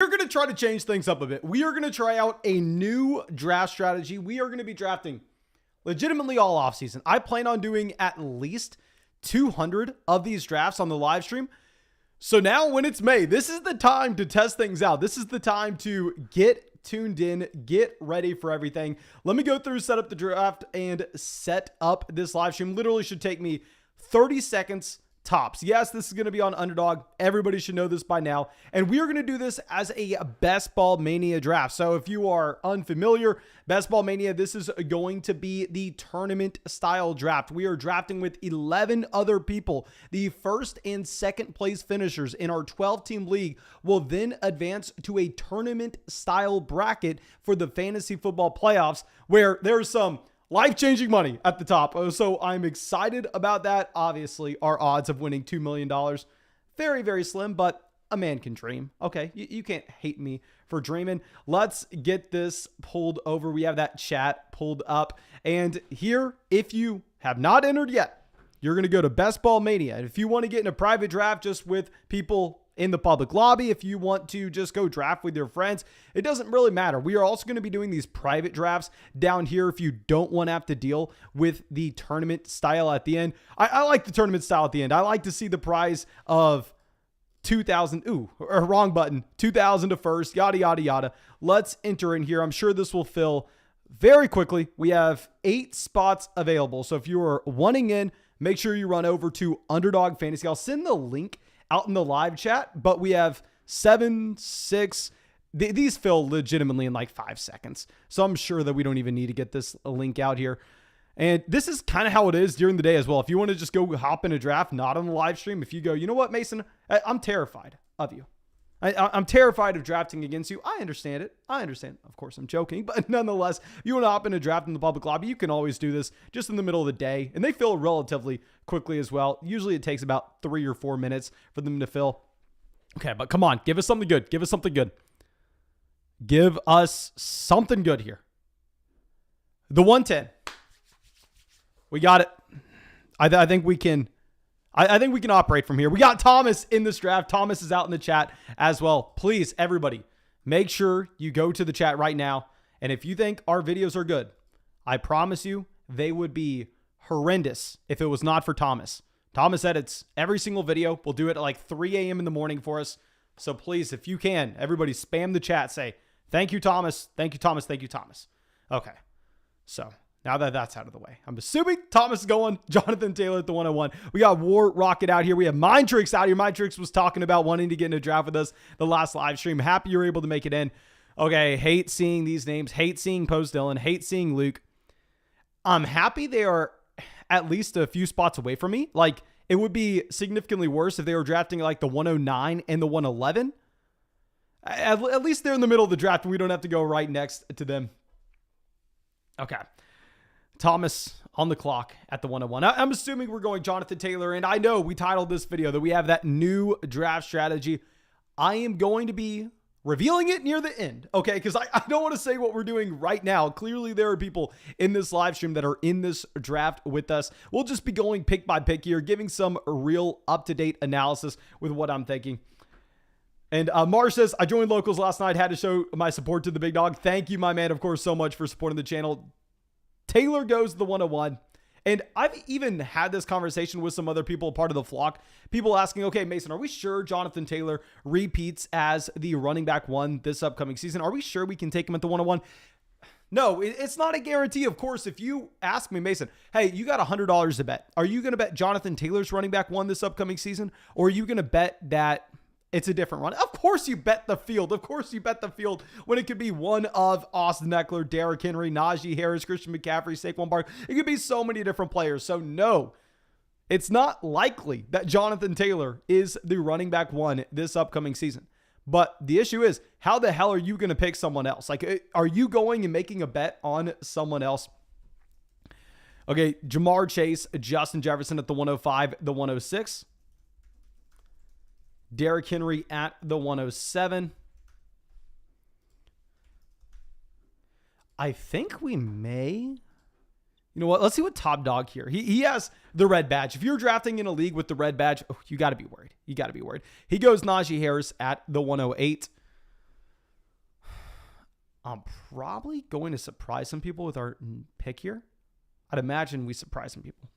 We're going to try to change things up a bit. We are going to try out a new draft strategy. We are going to be drafting legitimately all offseason. I plan on doing at least 200 of these drafts on the live stream. So now when it's May, this is the time to test things out. This is the time to get tuned in, get ready for everything. Let me go through, set up the draft, and set up this live stream. Literally should take me 30 seconds tops. Yes, this is going to be on Underdog. Everybody should know this by now. And we are going to do this as a Best Ball Mania draft. So if you are unfamiliar, Best Ball Mania, this is going to be the tournament style draft. We are drafting with 11 other people. The first and second place finishers in our 12-team league will then advance to a tournament style bracket for the fantasy football playoffs, where there's some life-changing money at the top. So I'm excited about that. Obviously, our odds of winning $2 million, very, very slim, but a man can dream. Okay, you can't hate me for dreaming. Let's get this pulled over. We have that chat pulled up. And here, if you have not entered yet, you're going to go to Best Ball Mania. And if you want to get in a private draft just with people in the public lobby, if you want to just go draft with your friends, it doesn't really matter. We are also going to be doing these private drafts down here if you don't want to have to deal with the tournament style at the end. I like the tournament style at the end. I like to see the prize of 2,000. Ooh, or wrong button. 2,000 to first, yada, yada, yada. Let's enter in here. I'm sure this will fill very quickly. We have 8 spots available. So if you are wanting in, make sure you run over to Underdog Fantasy. I'll send the link out in the live chat, but we have 7, 6. These fill legitimately in like 5 seconds. So I'm sure that we don't even need to get this link out here. And this is kind of how it is during the day as well. If you want to just go hop in a draft, not on the live stream, if you go, you know what, Mason, I'm terrified of you. I'm terrified of drafting against you. I understand it. I understand. Of course, I'm joking. But nonetheless, if you want to hop in a draft in the public lobby, you can always do this just in the middle of the day. And they fill relatively quickly as well. Usually it takes about 3 or 4 minutes for them to fill. Okay, but come on. Give us something good. Give us something good. Give us something good here. The 110. We got it. I think we can... I think we can operate from here. We got Thomas in this draft. Thomas is out in the chat as well. Please, everybody, make sure you go to the chat right now. And if you think our videos are good, I promise you they would be horrendous if it was not for Thomas. Thomas edits every single video. We'll do it at like 3 a.m. in the morning for us. So please, if you can, everybody spam the chat. Say, thank you, Thomas. Thank you, Thomas. Thank you, Thomas. Okay. So now that that's out of the way, I'm assuming Thomas is going. Jonathan Taylor at the 101. We got War Rocket out here. We have Mind Tricks out here. Mind Tricks was talking about wanting to get in a draft with us the last live stream. Happy you're able to make it in. Okay, hate seeing these names. Hate seeing Post Dylan. Hate seeing Luke. I'm happy they are at least a few spots away from me. Like, it would be significantly worse if they were drafting like the 109 and the 111. At least they're in the middle of the draft and we don't have to go right next to them. Okay. Thomas on the clock at the 101. I'm assuming we're going Jonathan Taylor, and I know we titled this video that we have that new draft strategy. I am going to be revealing it near the end, okay? Because I don't want to say what we're doing right now. Clearly, there are people in this live stream that are in this draft with us. We'll just be going pick by pick here, giving some real up-to-date analysis with what I'm thinking. And Mars says, I joined locals last night, had to show my support to the big dog. Thank you, my man, of course, so much for supporting the channel. Taylor goes to the 101. And I've even had this conversation with some other people, part of the flock. People asking, okay, Mason, are we sure Jonathan Taylor repeats as the running back 1 this upcoming season? Are we sure we can take him at the 101? No, it's not a guarantee. Of course, if you ask me, Mason, hey, you got $100 to bet. Are you going to bet Jonathan Taylor's running back 1 this upcoming season? Or are you going to bet that it's a different run? Of course you bet the field. Of course you bet the field when it could be one of Austin Eckler, Derrick Henry, Najee Harris, Christian McCaffrey, Saquon Barkley. It could be so many different players. So no, it's not likely that Jonathan Taylor is the running back 1 this upcoming season. But the issue is, how the hell are you going to pick someone else? Like, are you going and making a bet on someone else? Okay, Jamar Chase, Justin Jefferson at the 105, the 106. Derrick Henry at the 107. I think we may. You know what? Let's see what top dog here. He has the red badge. If you're drafting in a league with the red badge, you got to be worried. You got to be worried. He goes Najee Harris at the 108. I'm probably going to surprise some people with our pick here. I'd imagine we surprise some people.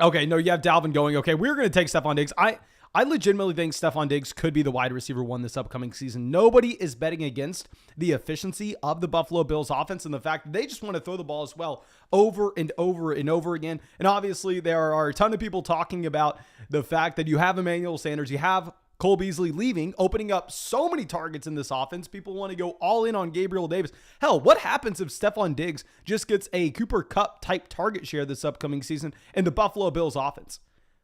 Okay, no, you have Dalvin going. Okay, we're going to take Stephon Diggs. I legitimately think Stephon Diggs could be the wide receiver one this upcoming season. Nobody is betting against the efficiency of the Buffalo Bills offense and the fact that they just want to throw the ball as well over and over and over again. And obviously, there are a ton of people talking about the fact that you have Emmanuel Sanders, you have Cole Beasley leaving, opening up so many targets in this offense. People want to go all in on Gabriel Davis. Hell, what happens if Stephon Diggs just gets a Cooper Kupp type target share this upcoming season in the Buffalo Bills offense?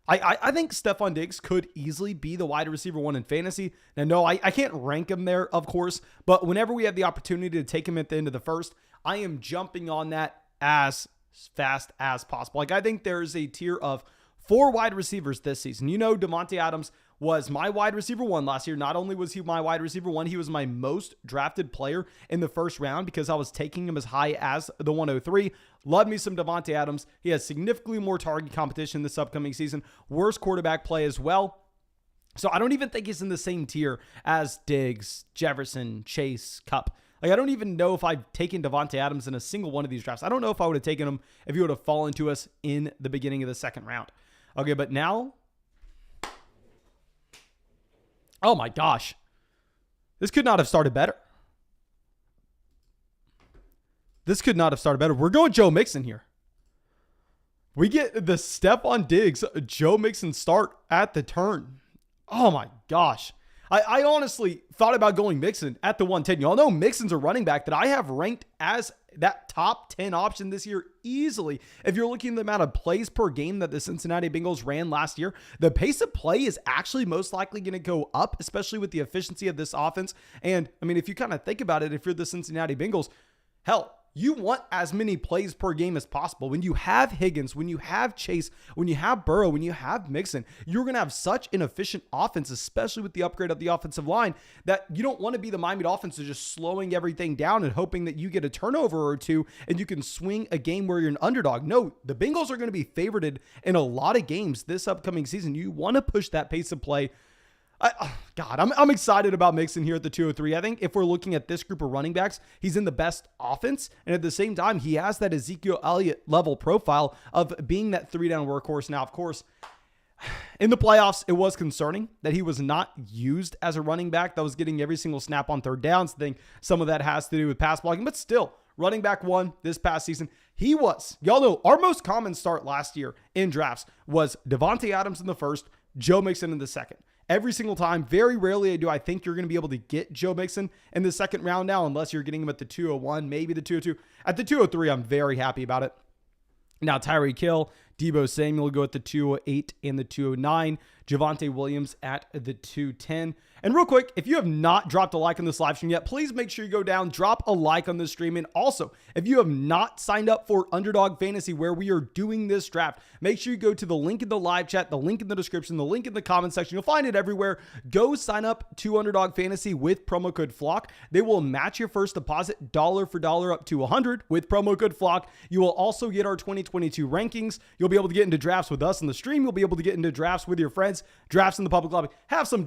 I think Stephon Diggs could easily be the wide receiver one in fantasy. Now, no, I can't rank him there, of course, but whenever we have the opportunity to take him at the end of the first, I am jumping on that as fast as possible. Like, I think there's a tier of 4 wide receivers this season. You know, Davante Adams was my wide receiver one last year. Not only was he my wide receiver one, he was my most drafted player in the first round because I was taking him as high as the 103. Love me some Davante Adams. He has significantly more target competition this upcoming season. Worst quarterback play as well. So I don't even think he's in the same tier as Diggs, Jefferson, Chase, Kupp. Like, I don't even know if I've taken Davante Adams in a single one of these drafts. I don't know if I would have taken him if he would have fallen to us in the beginning of the second round. Okay, but now, oh my gosh, this could not have started better. This could not have started better. We're going Joe Mixon here. We get the Stephon Diggs, Joe Mixon start at the turn. Oh my gosh. I honestly thought about going Mixon at the 110. Y'all know Mixon's a running back that I have ranked as that top 10 option this year easily. If you're looking at the amount of plays per game that the Cincinnati Bengals ran last year, the pace of play is actually most likely going to go up, especially with the efficiency of this offense. And I mean, if you kind of think about it, if you're the Cincinnati Bengals, hell, you want as many plays per game as possible. When you have Higgins, when you have Chase, when you have Burrow, when you have Mixon, you're going to have such an efficient offense, especially with the upgrade of the offensive line, that you don't want to be the Miami Dolphins to just slowing everything down and hoping that you get a turnover or two and you can swing a game where you're an underdog. No, the Bengals are going to be favored in a lot of games this upcoming season. You want to push that pace of play. I'm excited about Mixon here at the 203. I think if we're looking at this group of running backs, he's in the best offense. And at the same time, he has that Ezekiel Elliott level profile of being that 3-down workhorse. Now, of course, in the playoffs, it was concerning that he was not used as a running back that was getting every single snap on third downs. I think some of that has to do with pass blocking, but still, running back one this past season, he was. Y'all know our most common start last year in drafts was Davante Adams in the first, Joe Mixon in the second. Every single time, very rarely do I think you're going to be able to get Joe Mixon in the second round now, unless you're getting him at the 201, maybe the 202. At the 203, I'm very happy about it. Now, Tyreek Hill, Deebo Samuel go at the 208 and the 209. Javonte Williams at the 210. And real quick, if you have not dropped a like on this live stream yet, please make sure you go down, drop a like on this stream. And also, if you have not signed up for Underdog Fantasy, where we are doing this draft, make sure you go to the link in the live chat, the link in the description, the link in the comment section. You'll find it everywhere. Go sign up to Underdog Fantasy with promo code FLOCK. They will match your first deposit dollar for dollar up to 100 with promo code FLOCK. You will also get our 2022 rankings. You'll be able to get into drafts with us in the stream. You'll be able to get into drafts with your friends, drafts in the public lobby. Have some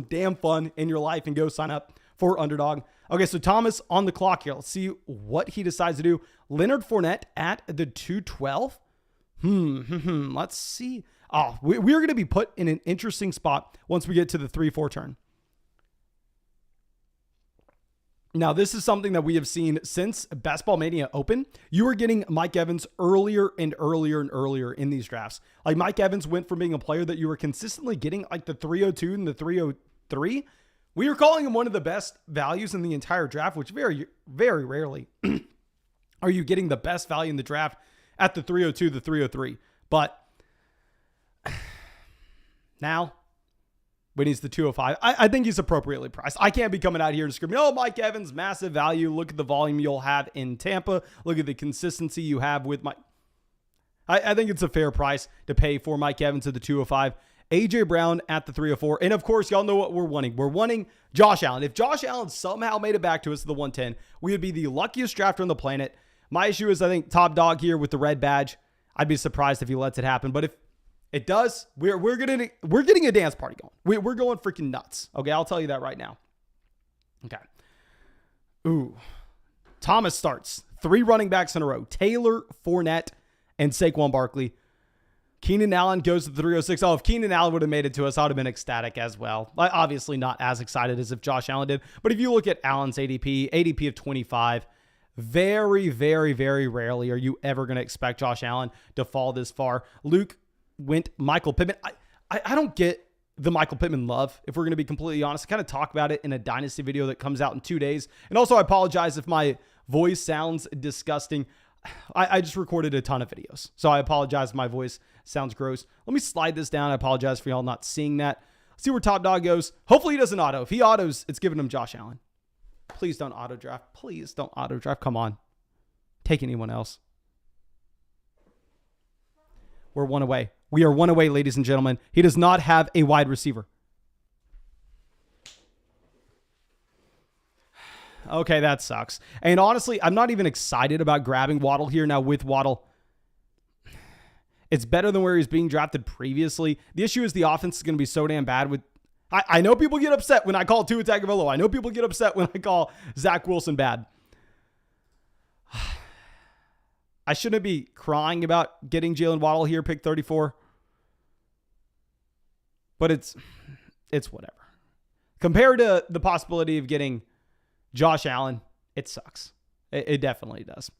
damn fun in your life and go sign up for Underdog. Okay, so Thomas on the clock here. Let's see what he decides to do. Leonard Fournette at the 212. Let's see. Oh, we're going to be put in an interesting spot once we get to the 3-4 turn. Now, this is something that we have seen since Basketball Mania Open. You are getting Mike Evans earlier and earlier and earlier in these drafts. Like, Mike Evans went from being a player that you were consistently getting like the 302 and the 303. We were calling him one of the best values in the entire draft, which very, very rarely are you getting the best value in the draft at the 302, the 303. But now, when he's the 205, I think he's appropriately priced. I can't be coming out here and screaming, oh, Mike Evans, massive value. Look at the volume you'll have in Tampa. Look at the consistency you have with Mike. I think it's a fair price to pay for Mike Evans at the 205. A.J. Brown at the 304. And of course, y'all know what we're wanting. We're wanting Josh Allen. If Josh Allen somehow made it back to us at the 110, we would be the luckiest drafter on the planet. My issue is, I think, top dog here with the red badge. I'd be surprised if he lets it happen. But It does. We're getting a dance party going. We're going freaking nuts. Okay, I'll tell you that right now. Okay. Ooh. Thomas starts. 3 running backs in a row. Taylor, Fournette, and Saquon Barkley. Keenan Allen goes to the 306. Oh, if Keenan Allen would have made it to us, I would have been ecstatic as well. Obviously not as excited as if Josh Allen did. But if you look at Allen's ADP of 25, very, very, very rarely are you ever going to expect Josh Allen to fall this far. Luke went Michael Pittman. I don't get the Michael Pittman love, if we're going to be completely honest. I kind of talk about it in a Dynasty video that comes out in 2 days. And also, I apologize if my voice sounds disgusting. I just recorded a ton of videos, so I apologize if my voice sounds gross. Let me slide this down. I apologize for y'all not seeing that. Let's see where Top Dog goes. Hopefully he doesn't auto. If he autos, it's giving him Josh Allen. Please don't auto draft. Please don't auto draft. Come on. Take anyone else. We're 1 away. We are 1 away, ladies and gentlemen. He does not have a wide receiver. Okay, that sucks. And honestly, I'm not even excited about grabbing Waddle here. Now with Waddle, it's better than where he's being drafted previously. The issue is the offense is going to be so damn bad with... I know people get upset when I call Tua Tagovailoa. I know people get upset when I call Zach Wilson bad. I shouldn't be crying about getting Jalen Waddle here, pick 34. But it's whatever. Compared to the possibility of getting Josh Allen, it sucks. It definitely does.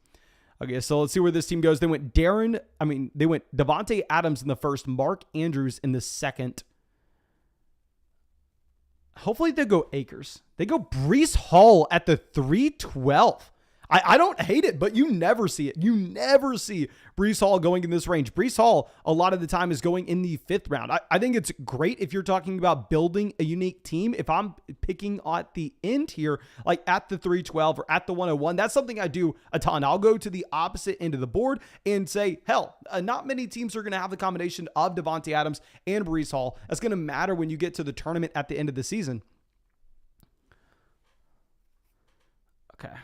Okay, so let's see where this team goes. They went Devontae Adams in the first, Mark Andrews in the second. Hopefully they go Akers. They go Breece Hall at the 312. I don't hate it, but you never see it. You never see Breece Hall going in this range. Breece Hall, a lot of the time, is going in the 5th round. I think it's great if you're talking about building a unique team. If I'm picking at the end here, like at the 312 or at the 101, that's something I do a ton. I'll go to the opposite end of the board and say, hell, not many teams are going to have the combination of Devontae Adams and Breece Hall. That's going to matter when you get to the tournament at the end of the season. Okay.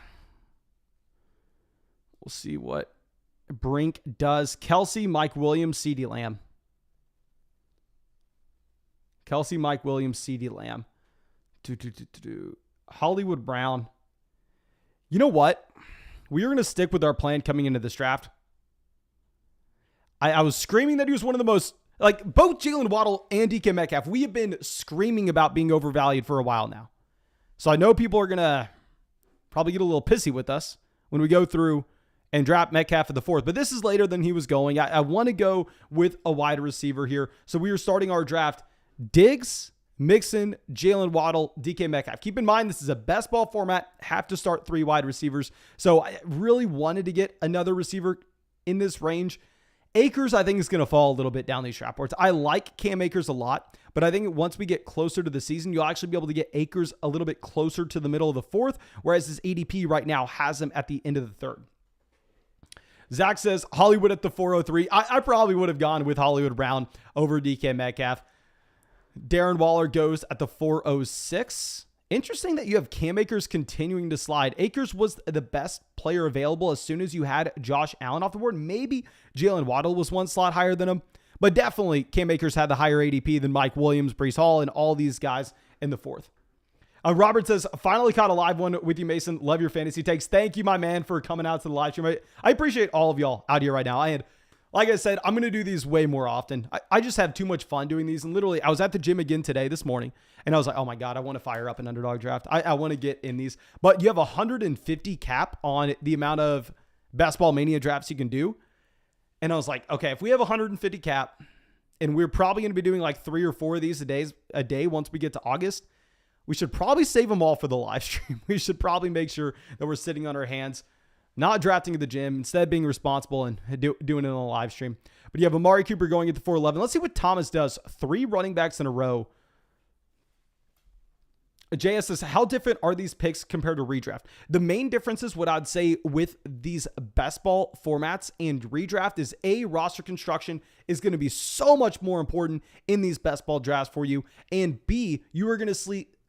We'll see what Brink does. Kelsey, Mike Williams, CeeDee Lamb. Kelsey, Mike Williams, CeeDee Lamb. Hollywood Brown. You know what? We are going to stick with our plan coming into this draft. I was screaming that he was one of the most, like, both Jalen Waddle and DK Metcalf, we have been screaming about being overvalued for a while now. So I know people are going to probably get a little pissy with us when we go through and drop Metcalf at the 4th. But this is later than he was going. I want to go with a wide receiver here. So we are starting our draft. Diggs, Mixon, Jalen Waddle, DK Metcalf. Keep in mind, this is a best ball format. Have to start 3 wide receivers. So I really wanted to get another receiver in this range. Akers, I think, is going to fall a little bit down these draft boards. I like Cam Akers a lot, but I think once we get closer to the season, you'll actually be able to get Akers a little bit closer to the middle of the 4th, whereas his ADP right now has him at the end of the 3rd. Zach says Hollywood at the 403. I probably would have gone with Hollywood Brown over DK Metcalf. Darren Waller goes at the 406. Interesting that you have Cam Akers continuing to slide. Akers was the best player available as soon as you had Josh Allen off the board. Maybe Jalen Waddle was 1 slot higher than him, but definitely Cam Akers had the higher ADP than Mike Williams, Breece Hall, and all these guys in the 4th. Robert says, finally caught a live one with you, Mason. Love your fantasy takes. Thank you, my man, for coming out to the live stream. I appreciate all of y'all out here right now. Like I said, I'm going to do these way more often. I just have too much fun doing these. And literally, I was at the gym again this morning, and I was like, oh my God, I want to fire up an underdog draft. I want to get in these. But you have 150 cap on the amount of Basketball Mania drafts you can do. And I was like, okay, if we have 150 cap, and we're probably going to be doing like 3 or 4 of these a day once we get to August, we should probably save them all for the live stream. We should probably make sure that we're sitting on our hands, not drafting at the gym, instead being responsible and doing it on a live stream. But you have Amari Cooper going at the 411. Let's see what Thomas does. 3 running backs in a row. JS says, how different are these picks compared to redraft? The main difference is what I'd say with these best ball formats and redraft is roster construction is going to be so much more important in these best ball drafts for you. And B, you are going to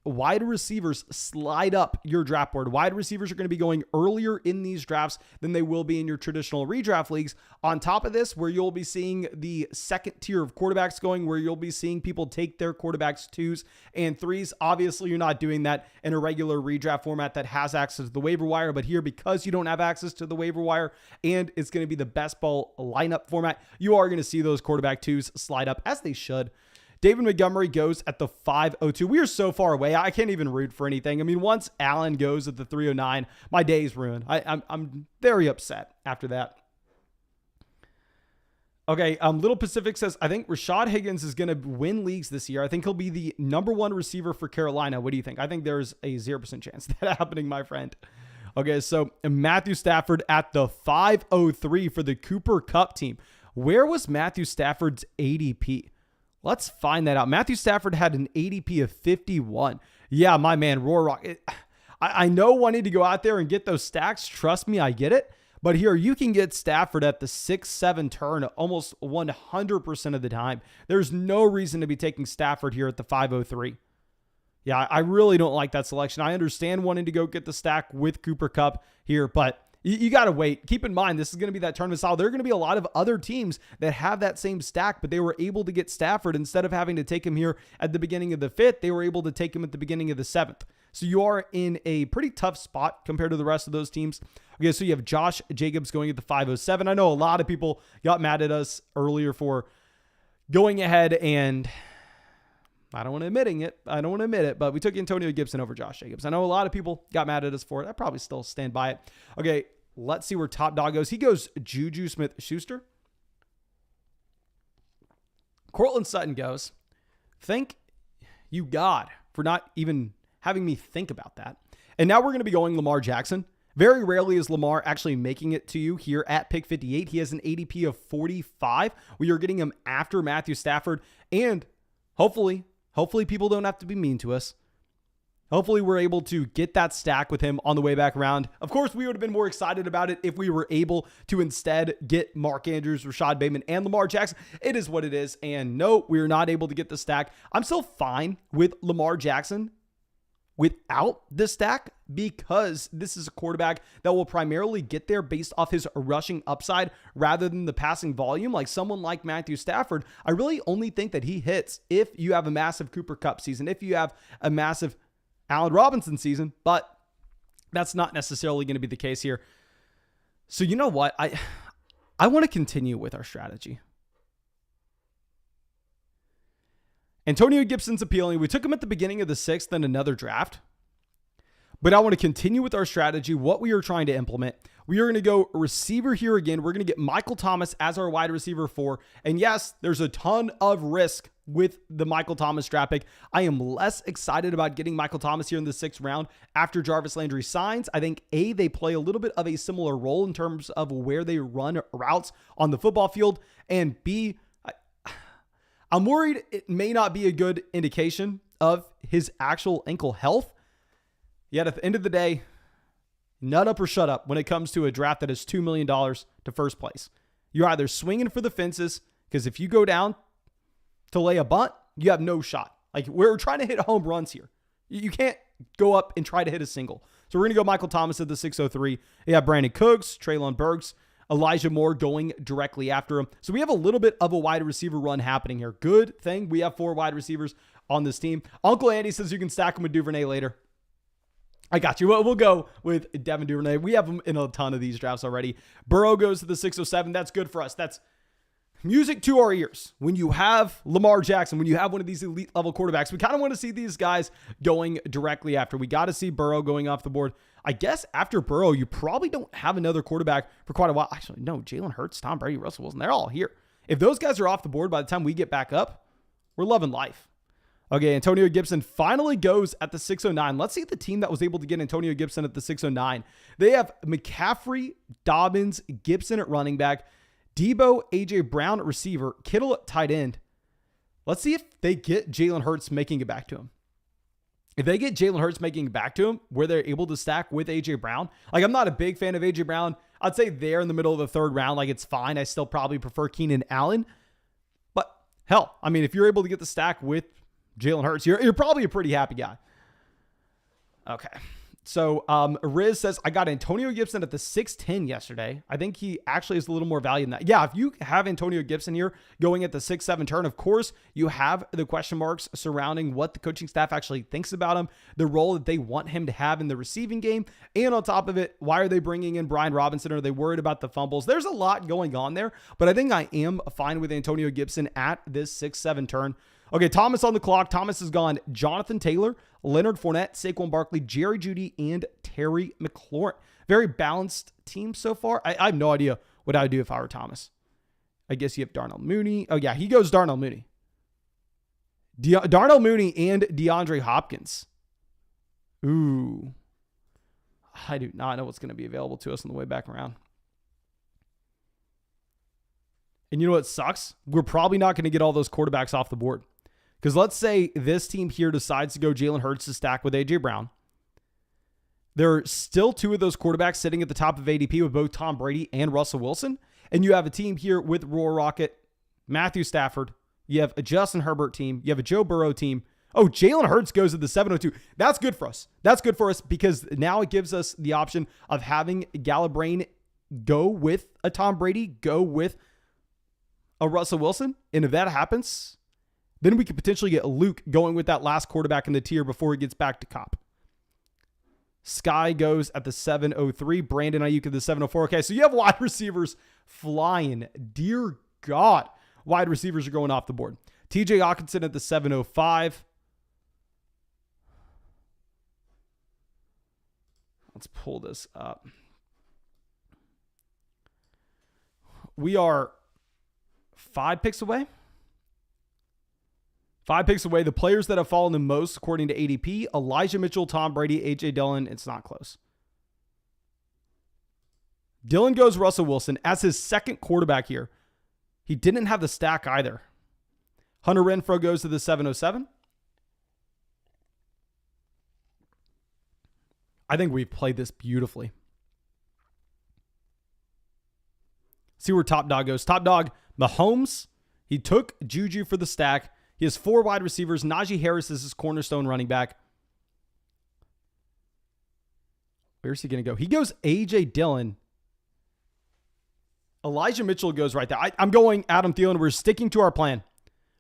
wide receivers slide up your draft board. Wide receivers are going to be going earlier in these drafts than they will be in your traditional redraft leagues. On top of this, where you'll be seeing the second tier of quarterbacks going, where you'll be seeing people take their quarterbacks 2s and 3s. Obviously, you're not doing that in a regular redraft format that has access to the waiver wire, but here, because you don't have access to the waiver wire and it's going to be the best ball lineup format, you are going to see those quarterback 2s slide up, as they should. David Montgomery goes at the 502. We are so far away. I can't even root for anything. I mean, once Allen goes at the 309, my day is ruined. I'm very upset after that. Okay, Little Pacific says, I think Rashad Higgins is going to win leagues this year. I think he'll be the number 1 receiver for Carolina. What do you think? I think there's a 0% chance of that happening, my friend. Okay, so Matthew Stafford at the 503 for the Cooper Kupp team. Where was Matthew Stafford's ADP? Let's find that out. Matthew Stafford had an ADP of 51. Yeah, my man, Roar. I know wanting to go out there and get those stacks. Trust me, I get it. But here, you can get Stafford at the 6-7 turn almost 100% of the time. There's no reason to be taking Stafford here at the 503. Yeah, I really don't like that selection. I understand wanting to go get the stack with Cooper Kupp here, but you got to wait. Keep in mind, this is going to be that tournament style. There are going to be a lot of other teams that have that same stack, but they were able to get Stafford instead of having to take him here at the beginning of the 5th. They were able to take him at the beginning of the 7th. So you are in a pretty tough spot compared to the rest of those teams. Okay, so you have Josh Jacobs going at the 507. I know a lot of people got mad at us earlier for going ahead and I don't want to admit it, but we took Antonio Gibson over Josh Jacobs. I know a lot of people got mad at us for it. I probably still stand by it. Okay, let's see where Top Dog goes. He goes Juju Smith-Schuster. Cortland Sutton goes, thank you, God, for not even having me think about that. And now we're going to be going Lamar Jackson. Very rarely is Lamar actually making it to you here at pick 58. He has an ADP of 45. We are getting him after Matthew Stafford. And hopefully people don't have to be mean to us. Hopefully we're able to get that stack with him on the way back around. Of course, we would have been more excited about it if we were able to instead get Mark Andrews, Rashad Bateman, and Lamar Jackson. It is what it is. And no, we are not able to get the stack. I'm still fine with Lamar Jackson without the stack because this is a quarterback that will primarily get there based off his rushing upside rather than the passing volume. Like someone like Matthew Stafford, I really only think that he hits if you have a massive Cooper Kupp season, if you have a massive Allen Robinson season, but that's not necessarily going to be the case here. So you know what? I want to continue with our strategy. Antonio Gibson's appealing. We took him at the beginning of the 6th in another draft. But I want to continue with our strategy, what we are trying to implement. We are going to go receiver here again. We're going to get Michael Thomas as our wide receiver 4. And yes, there's a ton of risk with the Michael Thomas draft pick. I am less excited about getting Michael Thomas here in the 6th round after Jarvis Landry signs. I think A, they play a little bit of a similar role in terms of where they run routes on the football field. And B, I'm worried it may not be a good indication of his actual ankle health. Yet at the end of the day, nut up or shut up when it comes to a draft that is $2 million to first place. You're either swinging for the fences, because if you go down to lay a bunt, you have no shot. Like, we're trying to hit home runs here. You can't go up and try to hit a single. So we're going to go Michael Thomas at the 603. You have Brandon Cooks, Treylon Burks, Elijah Moore going directly after him. So we have a little bit of a wide receiver run happening here. Good thing we have 4 wide receivers on this team. Uncle Andy says you can stack him with Duvernay later. I got you. We'll go with Devin Duvernay. We have him in a ton of these drafts already. Burrow goes to the 607. That's good for us. That's music to our ears. When you have Lamar Jackson, when you have one of these elite level quarterbacks, we kind of want to see these guys going directly after. We got to see Burrow going off the board. I guess after Burrow, you probably don't have another quarterback for quite a while. Actually, no, Jalen Hurts, Tom Brady, Russell Wilson, they're all here. If those guys are off the board by the time we get back up, we're loving life. Okay, Antonio Gibson finally goes at the 609. Let's see the team that was able to get Antonio Gibson at the 609. They have McCaffrey, Dobbins, Gibson at running back, Debo, A.J. Brown at receiver, Kittle at tight end. Let's see if they get Jalen Hurts making it back to him. If they get Jalen Hurts making it back to him, where they're able to stack with A.J. Brown. Like, I'm not a big fan of A.J. Brown. I'd say there in the middle of the 3rd round, like, it's fine. I still probably prefer Keenan Allen. But hell, I mean, if you're able to get the stack with Jalen Hurts, you're probably a pretty happy guy. Okay. So Riz says, I got Antonio Gibson at the 6'10 yesterday. I think he actually is a little more value than that. Yeah, if you have Antonio Gibson here going at the 6'7 turn, of course, you have the question marks surrounding what the coaching staff actually thinks about him, the role that they want him to have in the receiving game. And on top of it, why are they bringing in Brian Robinson? Are they worried about the fumbles? There's a lot going on there, but I think I am fine with Antonio Gibson at this 6'7 turn. Okay, Thomas on the clock. Thomas has gone Jonathan Taylor, Leonard Fournette, Saquon Barkley, Jerry Jeudy, and Terry McLaurin. Very balanced team so far. I have no idea what I would do if I were Thomas. I guess you have Darnell Mooney. Oh, yeah, he goes Darnell Mooney. Darnell Mooney and DeAndre Hopkins. Ooh. I do not know what's going to be available to us on the way back around. And you know what sucks? We're probably not going to get all those quarterbacks off the board. Because let's say this team here decides to go Jalen Hurts to stack with A.J. Brown. There are still two of those quarterbacks sitting at the top of ADP with both Tom Brady and Russell Wilson. And you have a team here with Roar Rocket, Matthew Stafford. You have a Justin Herbert team. You have a Joe Burrow team. Oh, Jalen Hurts goes to the 702. That's good for us. That's good for us because now it gives us the option of having Gallabrain go with a Tom Brady, go with a Russell Wilson. And if that happens, then we could potentially get Luke going with that last quarterback in the tier before he gets back to Cop. Sky goes at the 703. Brandon Ayuk at the 704. Okay, so you have wide receivers flying. Dear God, wide receivers are going off the board. TJ Hawkinson at the 705. Let's pull this up. We are 5 picks away. 5 picks away. The players that have fallen the most, according to ADP, Elijah Mitchell, Tom Brady, A.J. Dillon. It's not close. Dillon goes Russell Wilson as his second quarterback here. He didn't have the stack either. Hunter Renfrow goes to the 707. I think we've played this beautifully. See where Top Dog goes. Top Dog, Mahomes. He took Juju for the stack. He has 4 wide receivers. Najee Harris is his cornerstone running back. Where's he going to go? He goes A.J. Dillon. Elijah Mitchell goes right there. I'm going Adam Thielen. We're sticking to our plan.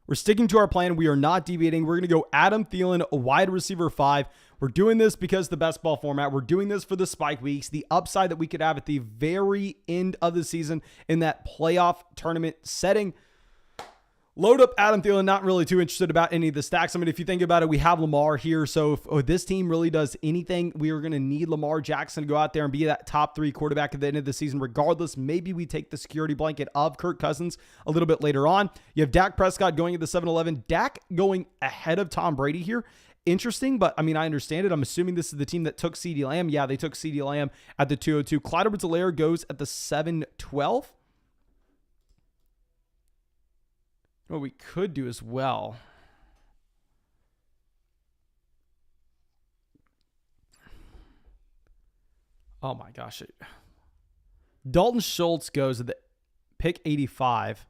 We're sticking to our plan. We are not deviating. We're going to go Adam Thielen, a wide receiver 5. We're doing this because the best ball format. We're doing this for the spike weeks, the upside that we could have at the very end of the season in that playoff tournament setting. Load up Adam Thielen, not really too interested about any of the stacks. I mean, if you think about it, we have Lamar here. So if this team really does anything, we are going to need Lamar Jackson to go out there and be that top 3 quarterback at the end of the season. Regardless, maybe we take the security blanket of Kirk Cousins a little bit later on. You have Dak Prescott going at the 7-11. Dak going ahead of Tom Brady here. Interesting, but I mean, I understand it. I'm assuming this is the team that took CeeDee Lamb. Yeah, they took CeeDee Lamb at the 202. Clyde Edwards-Helaire goes at the 712. What we could do as well. Oh my gosh. Dalton Schultz goes at the pick 85.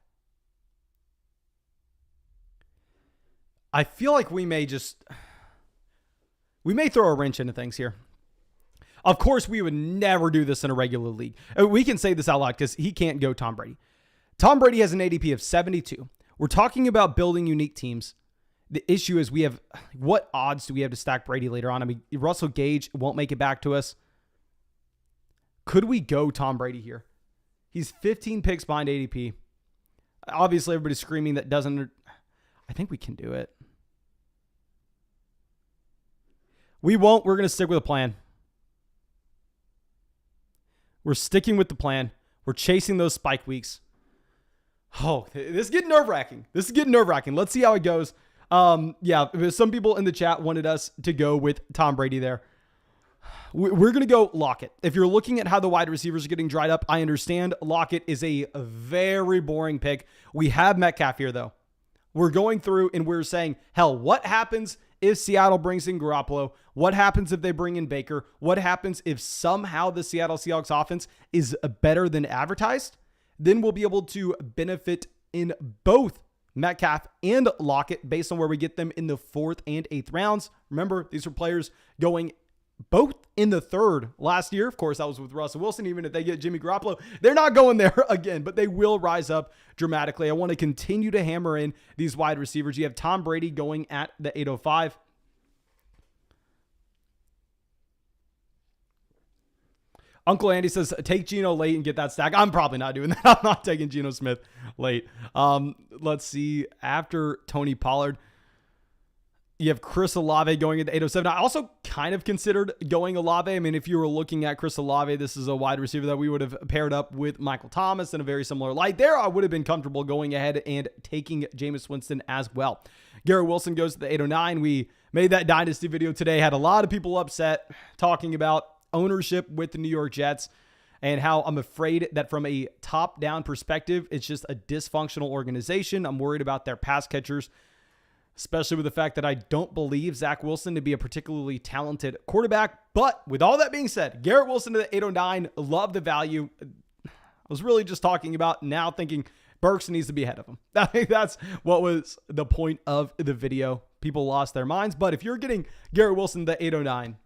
I feel like we may throw a wrench into things here. Of course, we would never do this in a regular league. We can say this out loud because he can't go Tom Brady. Tom Brady has an ADP of 72. We're talking about building unique teams. The issue is what odds do we have to stack Brady later on? I mean, Russell Gage won't make it back to us. Could we go Tom Brady here? He's 15 picks behind ADP. Obviously, everybody's screaming that doesn't. I think we can do it. We won't. We're going to stick with a plan. We're sticking with the plan. We're chasing those spike weeks. Oh, this is getting nerve-wracking. Let's see how it goes. Yeah, some people in the chat wanted us to go with Tom Brady there. We're going to go Lockett. If you're looking at how the wide receivers are getting dried up, I understand Lockett is a very boring pick. We have Metcalf here, though. We're going through and we're saying, hell, what happens if Seattle brings in Garoppolo? What happens if they bring in Baker? What happens if somehow the Seattle Seahawks offense is better than advertised? Then we'll be able to benefit in both Metcalf and Lockett based on where we get them in the 4th and 8th rounds. Remember, these are players going both in the third last year. Of course, that was with Russell Wilson. Even if they get Jimmy Garoppolo, they're not going there again, but they will rise up dramatically. I want to continue to hammer in these wide receivers. You have Tom Brady going at the 805. Uncle Andy says, take Geno late and get that stack. I'm probably not doing that. I'm not taking Geno Smith late. Let's see. After Tony Pollard, you have Chris Olave going at the 807. I also kind of considered going Olave. I mean, if you were looking at Chris Olave, this is a wide receiver that we would have paired up with Michael Thomas in a very similar light. There, I would have been comfortable going ahead and taking Jameis Winston as well. Garrett Wilson goes to the 809. We made that dynasty video today. Had a lot of people upset talking about ownership with the New York Jets and how I'm afraid that from a top-down perspective, it's just a dysfunctional organization. I'm worried about their pass catchers, especially with the fact that I don't believe Zach Wilson to be a particularly talented quarterback. But with all that being said, Garrett Wilson to the 809, love the value. I was really just talking about now thinking Burks needs to be ahead of him. I think that's what was the point of the video. People lost their minds. But if you're getting Garrett Wilson to the 809,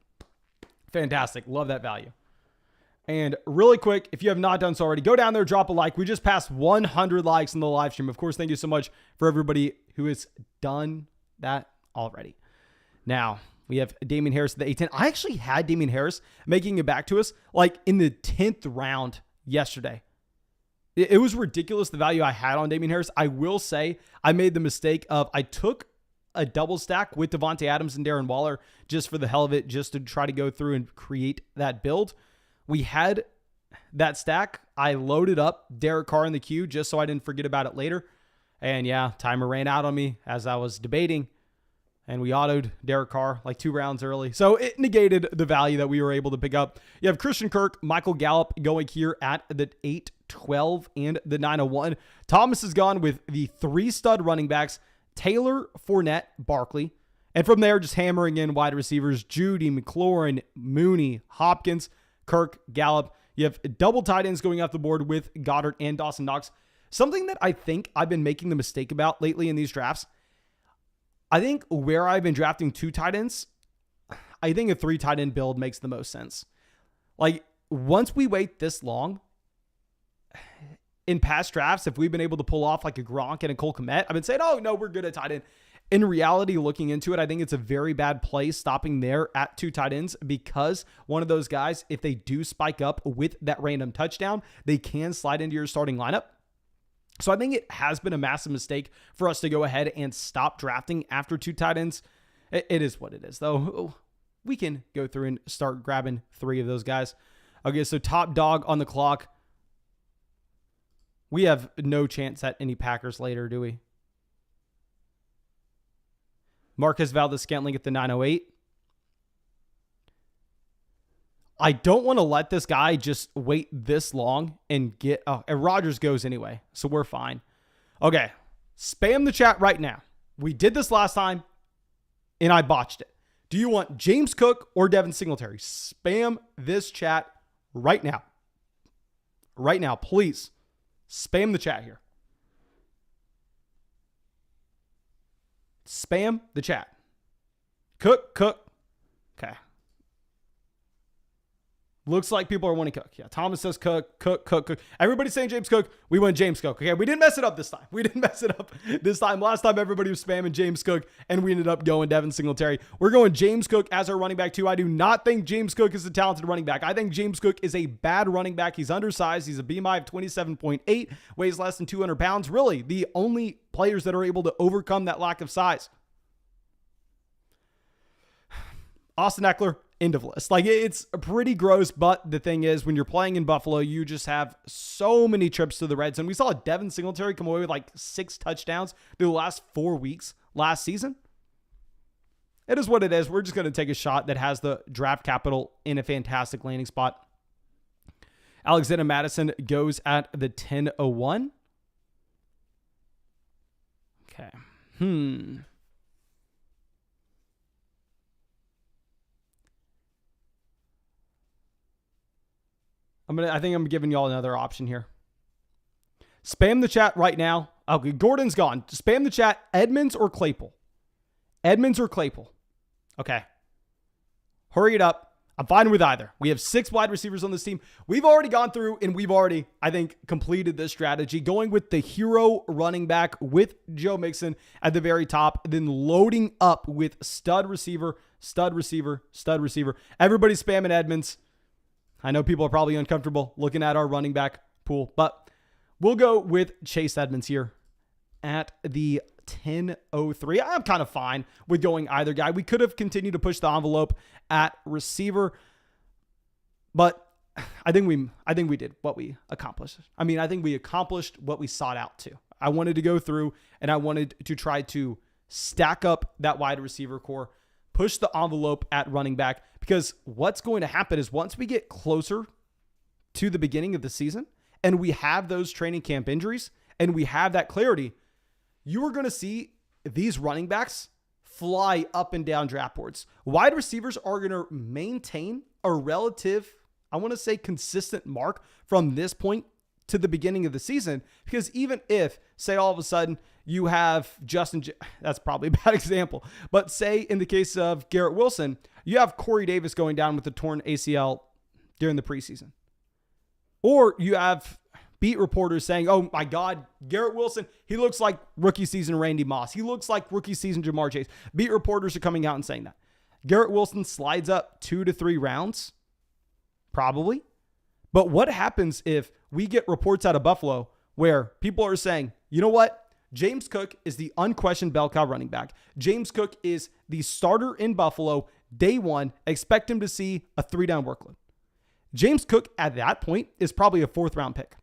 fantastic. Love that value. And really quick, if you have not done so already, go down there, drop a like. We just passed 100 likes in the live stream. Of course, thank you so much for everybody who has done that already. Now, we have Damian Harris at the 810. I actually had Damian Harris making it back to us like in the 10th round yesterday. It was ridiculous the value I had on Damian Harris. I will say I made the mistake of I took a double stack with Devontae Adams and Darren Waller just for the hell of it, just to try to go through and create that build. We had that stack. I loaded up Derek Carr in the queue just so I didn't forget about it later. And yeah, timer ran out on me as I was debating. And we autoed Derek Carr like 2 rounds early. So it negated the value that we were able to pick up. You have Christian Kirk, Michael Gallup going here at the 812 and the 901. Thomas is gone with the 3 stud running backs, Taylor, Fournette, Barkley. And from there, just hammering in wide receivers, Judy, McLaurin, Mooney, Hopkins, Kirk, Gallup. You have double tight ends going off the board with Goddard and Dawson Knox. Something that I think I've been making the mistake about lately in these drafts, I think where I've been drafting 2 tight ends, I think a 3 tight end build makes the most sense. Like, once we wait this long, in past drafts, if we've been able to pull off like a Gronk and a Cole Kmet, I've been saying, oh, no, we're good at tight end. In reality, looking into it, I think it's a very bad play stopping there at 2 tight ends because one of those guys, if they do spike up with that random touchdown, they can slide into your starting lineup. So I think it has been a massive mistake for us to go ahead and stop drafting after 2 tight ends. It is what it is, though. We can go through and start grabbing 3 of those guys. Okay, so top dog on the clock. We have no chance at any Packers later, do we? Marquez Valdes-Scantling at the 908. I don't want to let this guy just wait this long and get... Oh, and Rodgers goes anyway, so we're fine. Okay, spam the chat right now. We did this last time, and I botched it. Do you want James Cook or Devin Singletary? Spam this chat right now. Right now, please. Spam the chat here. Spam the chat. Cook. Okay. Looks like people are wanting Cook. Yeah, Thomas says Cook. Everybody's saying James Cook. We went James Cook. Okay, we didn't mess it up this time. Last time, everybody was spamming James Cook, and we ended up going Devin Singletary. We're going James Cook as our running back, too. I do not think James Cook is a talented running back. I think James Cook is a bad running back. He's undersized. He's a BMI of 27.8, weighs less than 200 pounds. Really, the only players that are able to overcome that lack of size. Austin Eckler, end of list. Like, it's pretty gross, but the thing is, when you're playing in Buffalo, you just have so many trips to the red zone. We saw Devin Singletary come away with like 6 touchdowns through the last 4 weeks last season. It is what it is. We're just going to take a shot that has the draft capital in a fantastic landing spot. Alexander Madison goes at the 10:01. Okay. I think I'm giving y'all another option here. Spam the chat right now. Okay, Gordon's gone. Spam the chat. Edmonds or Claypool? Okay. Hurry it up. I'm fine with either. We have 6 wide receivers on this team. We've already gone through and we've already, I think, completed this strategy, going with the hero running back with Joe Mixon at the very top, then loading up with stud receiver, stud receiver, stud receiver. Everybody's spamming Edmonds. I know people are probably uncomfortable looking at our running back pool, but we'll go with Chase Edmonds here at the 10:03. I'm kind of fine with going either guy. We could have continued to push the envelope at receiver, but I think we did what we accomplished. I mean, I think we accomplished what we sought out to. I wanted to go through and I wanted to try to stack up that wide receiver core, push the envelope at running back, because what's going to happen is once we get closer to the beginning of the season and we have those training camp injuries and we have that clarity, you are going to see these running backs fly up and down draft boards. Wide receivers are going to maintain a relative, I want to say, consistent mark from this point to the beginning of the season, because even if, say, all of a sudden you have that's probably a bad example, but say in the case of Garrett Wilson, you have Corey Davis going down with a torn ACL during the preseason, or you have beat reporters saying, oh my God, Garrett Wilson, he looks like rookie season Randy Moss. He looks like rookie season Jamar Chase. Beat reporters are coming out and saying that. Garrett Wilson slides up 2 to 3 rounds, probably. But what happens if we get reports out of Buffalo where people are saying, you know what? James Cook is the unquestioned bell cow running back. James Cook is the starter in Buffalo day one. Expect him to see a 3-down workload. James Cook at that point is probably a 4th round pick.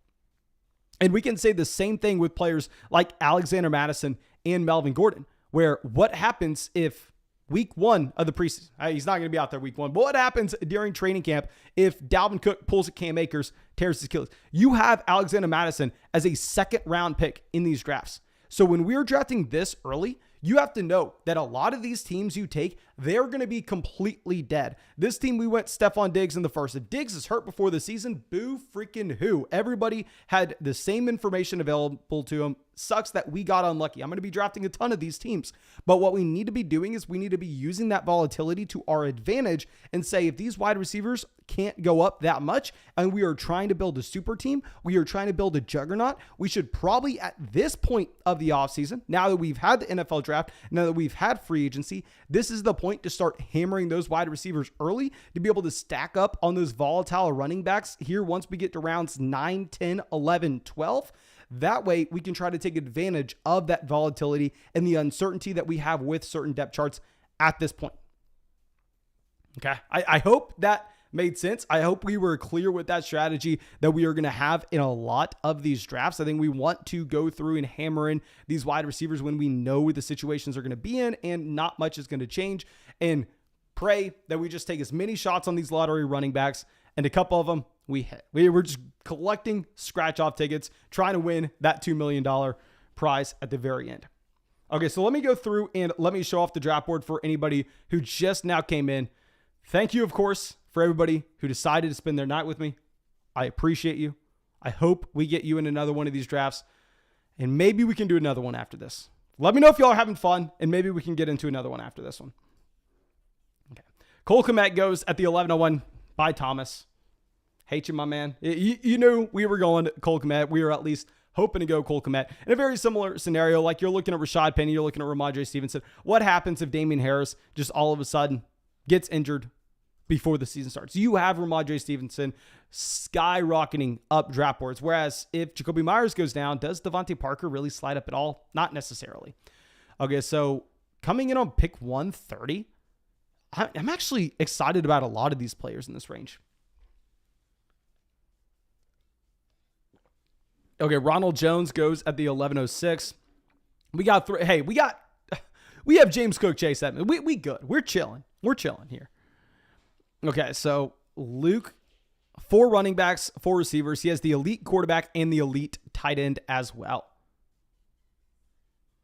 And we can say the same thing with players like Alexander Madison and Melvin Gordon, where what happens if week 1 of the preseason, he's not going to be out there week 1, but what happens during training camp if Dalvin Cook pulls at Cam Akers, tears his Achilles? You have Alexander Madison as a 2nd round pick in these drafts. So when we're drafting this early, you have to know that a lot of these teams you take, they're going to be completely dead. This team, we went Stephon Diggs in the first. If Diggs is hurt before the season, boo freaking who. Everybody had the same information available to them. Sucks that we got unlucky. I'm going to be drafting a ton of these teams. But what we need to be doing is we need to be using that volatility to our advantage and say, if these wide receivers can't go up that much and we are trying to build a super team, we are trying to build a juggernaut, we should probably at this point of the offseason, now that we've had the NFL draft, now that we've had free agency, this is the point to start hammering those wide receivers early to be able to stack up on those volatile running backs here once we get to rounds 9, 10, 11, 12. That way we can try to take advantage of that volatility and the uncertainty that we have with certain depth charts at this point. Okay. I hope that made sense. I hope we were clear with that strategy that we are going to have in a lot of these drafts. I think we want to go through and hammer in these wide receivers when we know the situations are going to be in and not much is going to change, and pray that we just take as many shots on these lottery running backs, and a couple of them we hit. We were just collecting scratch-off tickets, trying to win that $2 million prize at the very end. Okay, so let me go through and let me show off the draft board for anybody who just now came in. Thank you, of course, for everybody who decided to spend their night with me. I appreciate you. I hope we get you in another one of these drafts, and maybe we can do another one after this. Let me know if y'all are having fun, and maybe we can get into another one after this one. Okay. Cole Kmet goes at the 11:01 by Thomas. Hate you, my man. You knew we were going to Cole Kmet. We were at least hoping to go Cole Kmet. In a very similar scenario, like you're looking at Rashad Penny, you're looking at Ramondre Stevenson. What happens if Damian Harris just all of a sudden gets injured before the season starts? You have Ramondre Stevenson skyrocketing up draft boards. Whereas if Jacoby Myers goes down, does Devontae Parker really slide up at all? Not necessarily. Okay, so coming in on pick 130, I'm actually excited about a lot of these players in this range. Okay, Ronald Jones goes at the 11:06. We got three. Hey, we have James Cook, Chase Edmonds. We good. We're chilling. We're chilling here. Okay, so Luke, 4 running backs, 4 receivers. He has the elite quarterback and the elite tight end as well.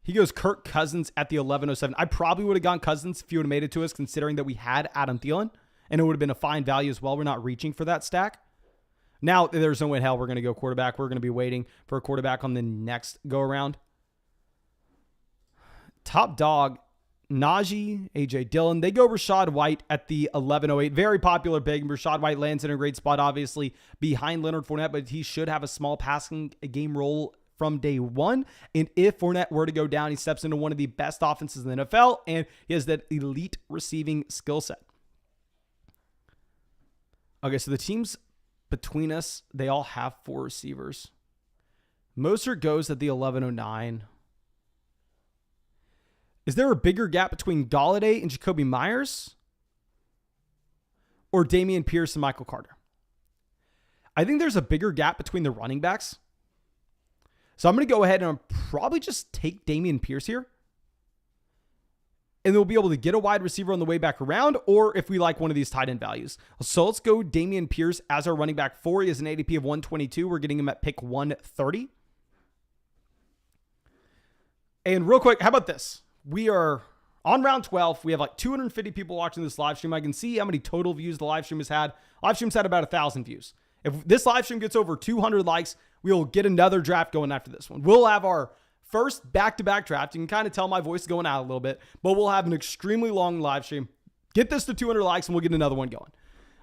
He goes Kirk Cousins at the 11:07. I probably would have gone Cousins if you would have made it to us, considering that we had Adam Thielen, and it would have been a fine value as well. We're not reaching for that stack. Now, there's no way in hell we're going to go quarterback. We're going to be waiting for a quarterback on the next go-around. Top dog Najee, A.J. Dillon. They go Rachaad White at the 11:08. Very popular big. Rachaad White lands in a great spot, obviously, behind Leonard Fournette, but he should have a small passing game role from day one. And if Fournette were to go down, he steps into one of the best offenses in the NFL, and he has that elite receiving skill set. Okay, so the teams between us, they all have 4 receivers. Mostert goes at the 11:09. Is there a bigger gap between Golladay and Jacoby Myers? Or Dameon Pierce and Michael Carter? I think there's a bigger gap between the running backs. So I'm going to go ahead and probably just take Dameon Pierce here. And they'll be able to get a wide receiver on the way back around, or if we like one of these tight end values. So let's go Dameon Pierce as our running back 4. He has an ADP of 122. We're getting him at pick 130. And real quick, how about this? We are on round 12. We have like 250 people watching this live stream. I can see how many total views the live stream has had. Live stream's had about 1,000 views. If this live stream gets over 200 likes, we will get another draft going after this one. We'll have our first back-to-back draft. You can kind of tell my voice is going out a little bit, but we'll have an extremely long live stream. Get this to 200 likes and we'll get another one going.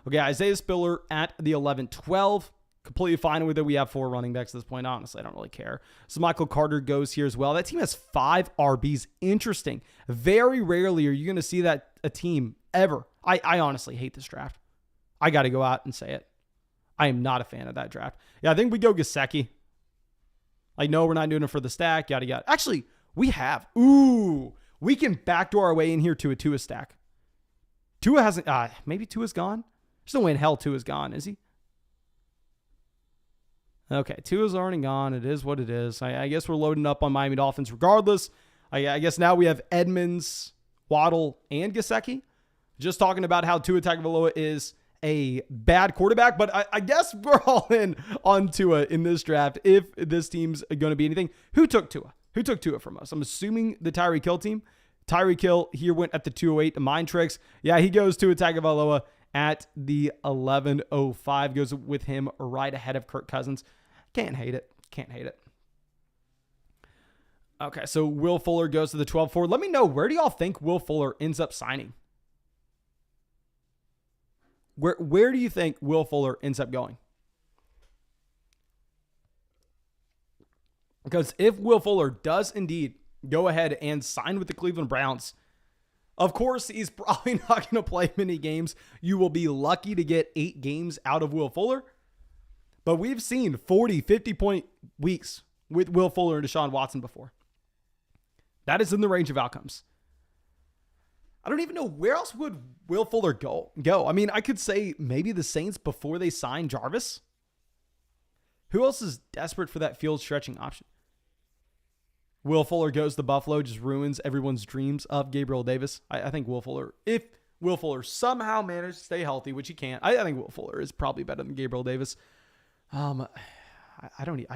Okay, Isaiah Spiller at the 11-12. Completely fine with it. We have 4 running backs at this point. Honestly, I don't really care. So Michael Carter goes here as well. That team has 5 RBs. Interesting. Very rarely are you going to see that a team ever. I honestly hate this draft. I got to go out and say it. I am not a fan of that draft. Yeah, I think we go Gesicki. I know we're not doing it for the stack. Yada, yada. Actually, we have. Ooh, we can backdoor our way in here to a Tua stack. Tua hasn't, maybe Tua's gone. There's no way in hell Tua's gone, is he? Okay, Tua's already gone. It is what it is. I guess we're loading up on Miami Dolphins regardless. I guess now we have Edmonds, Waddle, and Gesicki. Just talking about how Tua Tagovailoa is a bad quarterback, but I guess we're all in on Tua in this draft if this team's going to be anything. Who took Tua? Who took Tua from us? I'm assuming the Tyreek Hill team. Tyreek Hill here went at the 208 Mind Tricks. Yeah, he goes Tua Tagovailoa at the 11:05. Goes with him right ahead of Kirk Cousins. Can't hate it. Can't hate it. Okay, so Will Fuller goes to the 12-4. Let me know, where do y'all think Will Fuller ends up signing? Where do you think Will Fuller ends up going? Because if Will Fuller does indeed go ahead and sign with the Cleveland Browns, of course, he's probably not going to play many games. You will be lucky to get 8 games out of Will Fuller. But we've seen 40, 50-point weeks with Will Fuller and Deshaun Watson before. That is in the range of outcomes. I don't even know where else would Will Fuller go. I mean, I could say maybe the Saints before they sign Jarvis. Who else is desperate for that field stretching option? Will Fuller goes to Buffalo, just ruins everyone's dreams of Gabriel Davis. I think Will Fuller, if Will Fuller somehow managed to stay healthy, which he can't, I think Will Fuller is probably better than Gabriel Davis. I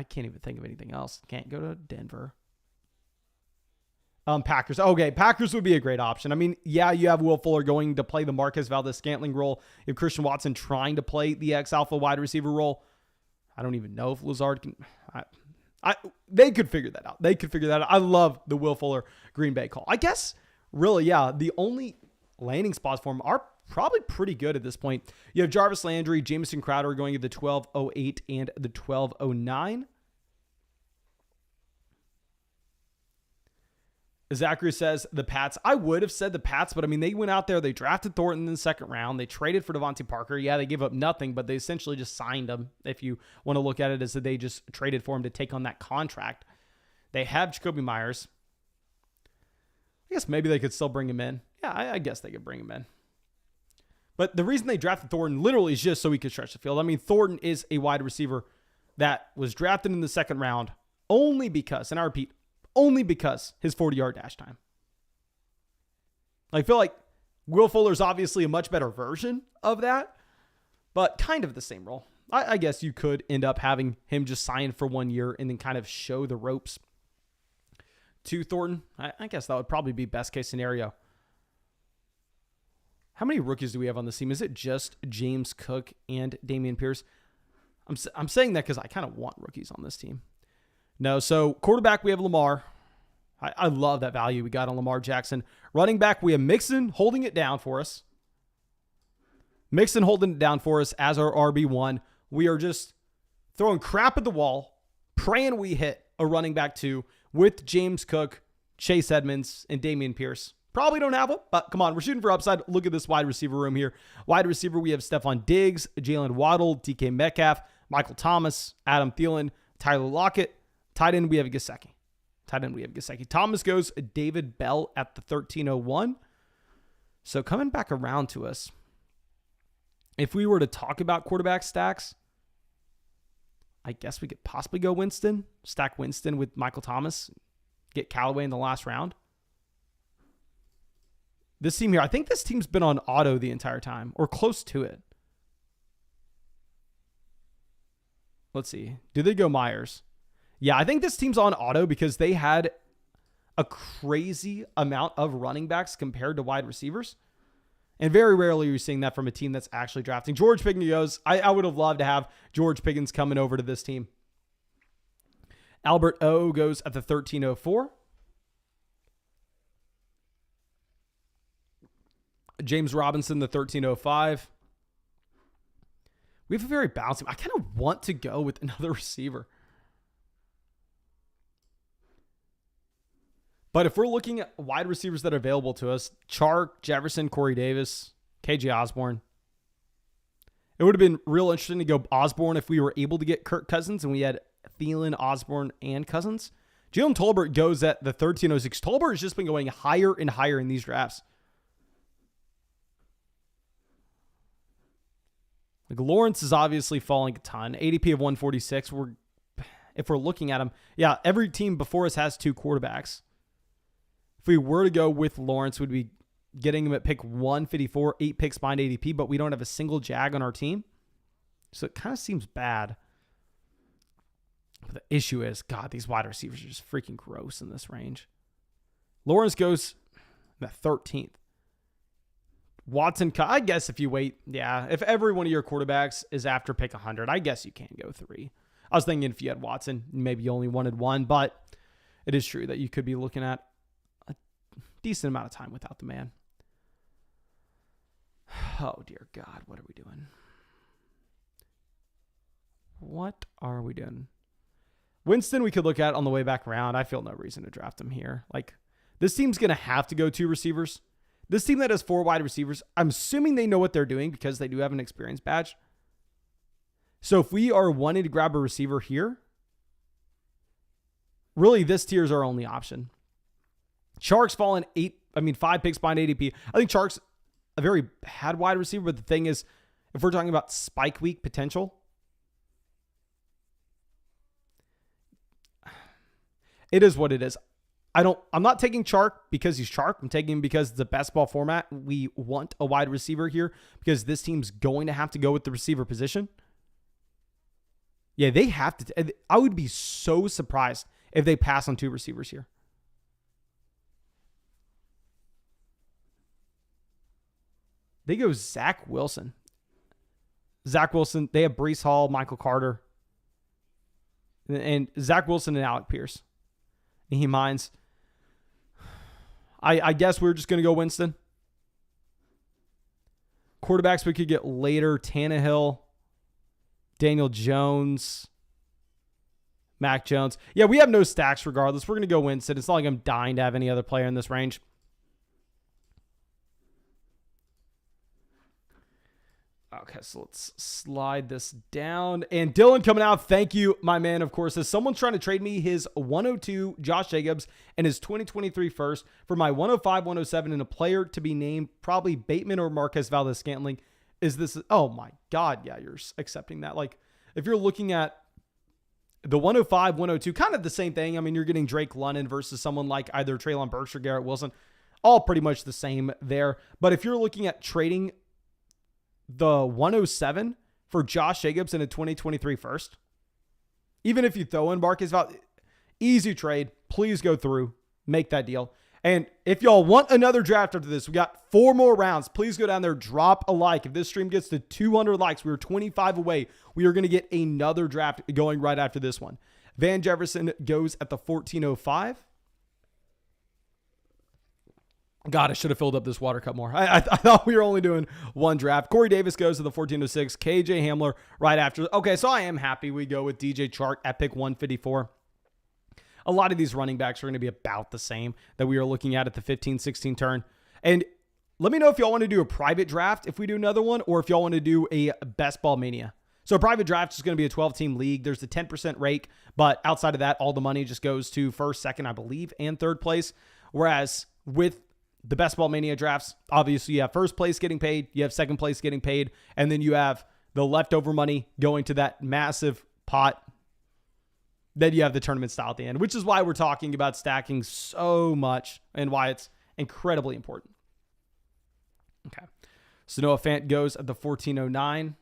can't even think of anything else. Can't go to Denver. Packers. Okay, Packers would be a great option. I mean, yeah, you have Will Fuller going to play the Marquez Valdez-Scantling role. You have Christian Watson trying to play the ex-alpha wide receiver role. I don't even know if Lazard can. They could figure that out. I love the Will Fuller Green Bay call. I guess, really, yeah, the only landing spots for him are probably pretty good at this point. You have Jarvis Landry, Jamison Crowder going at the 12:08 and the 12:09. Zachary says the Pats. I would have said the Pats, but I mean, they went out there, they drafted Thornton in the second round. They traded for Devontae Parker. Yeah, they gave up nothing, but they essentially just signed him. If you want to look at it as that they just traded for him to take on that contract. They have Jacoby Myers. I guess maybe they could still bring him in. Yeah, I guess they could bring him in. But the reason they drafted Thornton literally is just so he could stretch the field. I mean, Thornton is a wide receiver that was drafted in the second round only because, and I repeat, only because his 40-yard dash time. I feel like Will Fuller's obviously a much better version of that, but kind of the same role. I guess you could end up having him just sign for 1 year and then kind of show the ropes to Thornton. I guess that would probably be best case scenario. How many rookies do we have on this team? Is it just James Cook and Dameon Pierce? I'm saying that because I kind of want rookies on this team. No, so quarterback, we have Lamar. I love that value we got on Lamar Jackson. Running back, we have Mixon holding it down for us. Mixon holding it down for us as our RB1. We are just throwing crap at the wall, praying we hit a running back 2 with James Cook, Chase Edmonds, and Dameon Pierce. Probably don't have it, but come on, we're shooting for upside. Look at this wide receiver room here. Wide receiver, we have Stephon Diggs, Jalen Waddle, DK Metcalf, Michael Thomas, Adam Thielen, Tyler Lockett. Tight end, we have Gesicki. Thomas goes David Bell at the 1301. So coming back around to us, if we were to talk about quarterback stacks, I guess we could possibly go Winston, stack Winston with Michael Thomas, get Callaway in the last round. This team here, I think this team's been on auto the entire time, or close to it. Let's see. Do they go Myers? Yeah, I think this team's on auto because they had a crazy amount of running backs compared to wide receivers. And very rarely are you seeing that from a team that's actually drafting. George Pickens goes. I would have loved to have George Pickens coming over to this team. Albert O goes at the 1304. James Robinson, the 1305. We have a very balanced team. I kind of want to go with another receiver. But if we're looking at wide receivers that are available to us, Chark, Jefferson, Corey Davis, KJ Osborne. It would have been real interesting to go Osborne if we were able to get Kirk Cousins and we had Thielen, Osborne, and Cousins. Jalen Tolbert goes at the 1306. Tolbert has just been going higher and higher in these drafts. Like Lawrence is obviously falling a ton. ADP of 146. If we're looking at him, yeah, every team before us has 2 quarterbacks. If we were to go with Lawrence, we'd be getting him at pick 154, 8 picks behind ADP, but we don't have a single Jag on our team. So it kind of seems bad. But the issue is, God, these wide receivers are just freaking gross in this range. Lawrence goes the 13th. Watson, I guess if you wait, yeah, if every one of your quarterbacks is after pick 100, I guess you can go 3. I was thinking if you had Watson, maybe you only wanted 1, but it is true that you could be looking at a decent amount of time without the man. Oh, dear God, what are we doing? What are we doing? Winston, we could look at on the way back around. I feel no reason to draft him here. Like, this team's going to have to go 2 receivers. This team that has 4 wide receivers, I'm assuming they know what they're doing because they do have an experience badge. So if we are wanting to grab a receiver here, really this tier is our only option. Chark's fallen 5 picks behind ADP. I think Chark's a very bad wide receiver, but the thing is, if we're talking about spike week potential, it is what it is. I'm not taking Chark because he's Chark. I'm taking him because it's a best ball format. We want a wide receiver here because this team's going to have to go with the receiver position. Yeah, they have to. I would be so surprised if they pass on 2 receivers here. They go Zach Wilson. They have Breece Hall, Michael Carter, and Zach Wilson and Alec Pierce. And he minds. I guess we're just going to go Winston. Quarterbacks we could get later. Tannehill, Daniel Jones, Mac Jones. Yeah, we have no stacks regardless. We're going to go Winston. It's not like I'm dying to have any other player in this range. Okay, so let's slide this down. And Dylan coming out. Thank you, my man, of course. As someone's trying to trade me his 102 Josh Jacobs and his 2023 first for my 105, 107 and a player to be named probably Bateman or Marquez Valdez-Scantling. Is this... Oh, my God. Yeah, you're accepting that. Like, if you're looking at the 105, 102, kind of the same thing. I mean, you're getting Drake London versus someone like either Treylon Burks or Garrett Wilson. All pretty much the same there. But if you're looking at trading the 107 for Josh Jacobs in a 2023 first, even if you throw in Marquez Valdez, easy trade. Please go through, make that deal. And if y'all want another draft after this, we got 4 more rounds. Please go down there, drop a like. If this stream gets to 200 likes, we were 25 away. We are going to get another draft going right after this one. Van Jefferson goes at the 1405. God, I should have filled up this water cup more. I thought we were only doing one draft. Corey Davis goes to the 1406. KJ Hamler right after. Okay, so I am happy we go with DJ Chark at pick 154. A lot of these running backs are going to be about the same that we are looking at the 15-16 turn. And let me know if y'all want to do a private draft if we do another one, or if y'all want to do a best ball mania. So a private draft is going to be a 12-team league. There's the 10% rake, but outside of that, all the money just goes to first, second, I believe, and third place. Whereas with the best ball mania drafts, obviously you have first place getting paid, you have second place getting paid, and then you have the leftover money going to that massive pot. Then you have the tournament style at the end, which is why we're talking about stacking so much and why it's incredibly important. Okay. So Noah Fant goes at the 1409.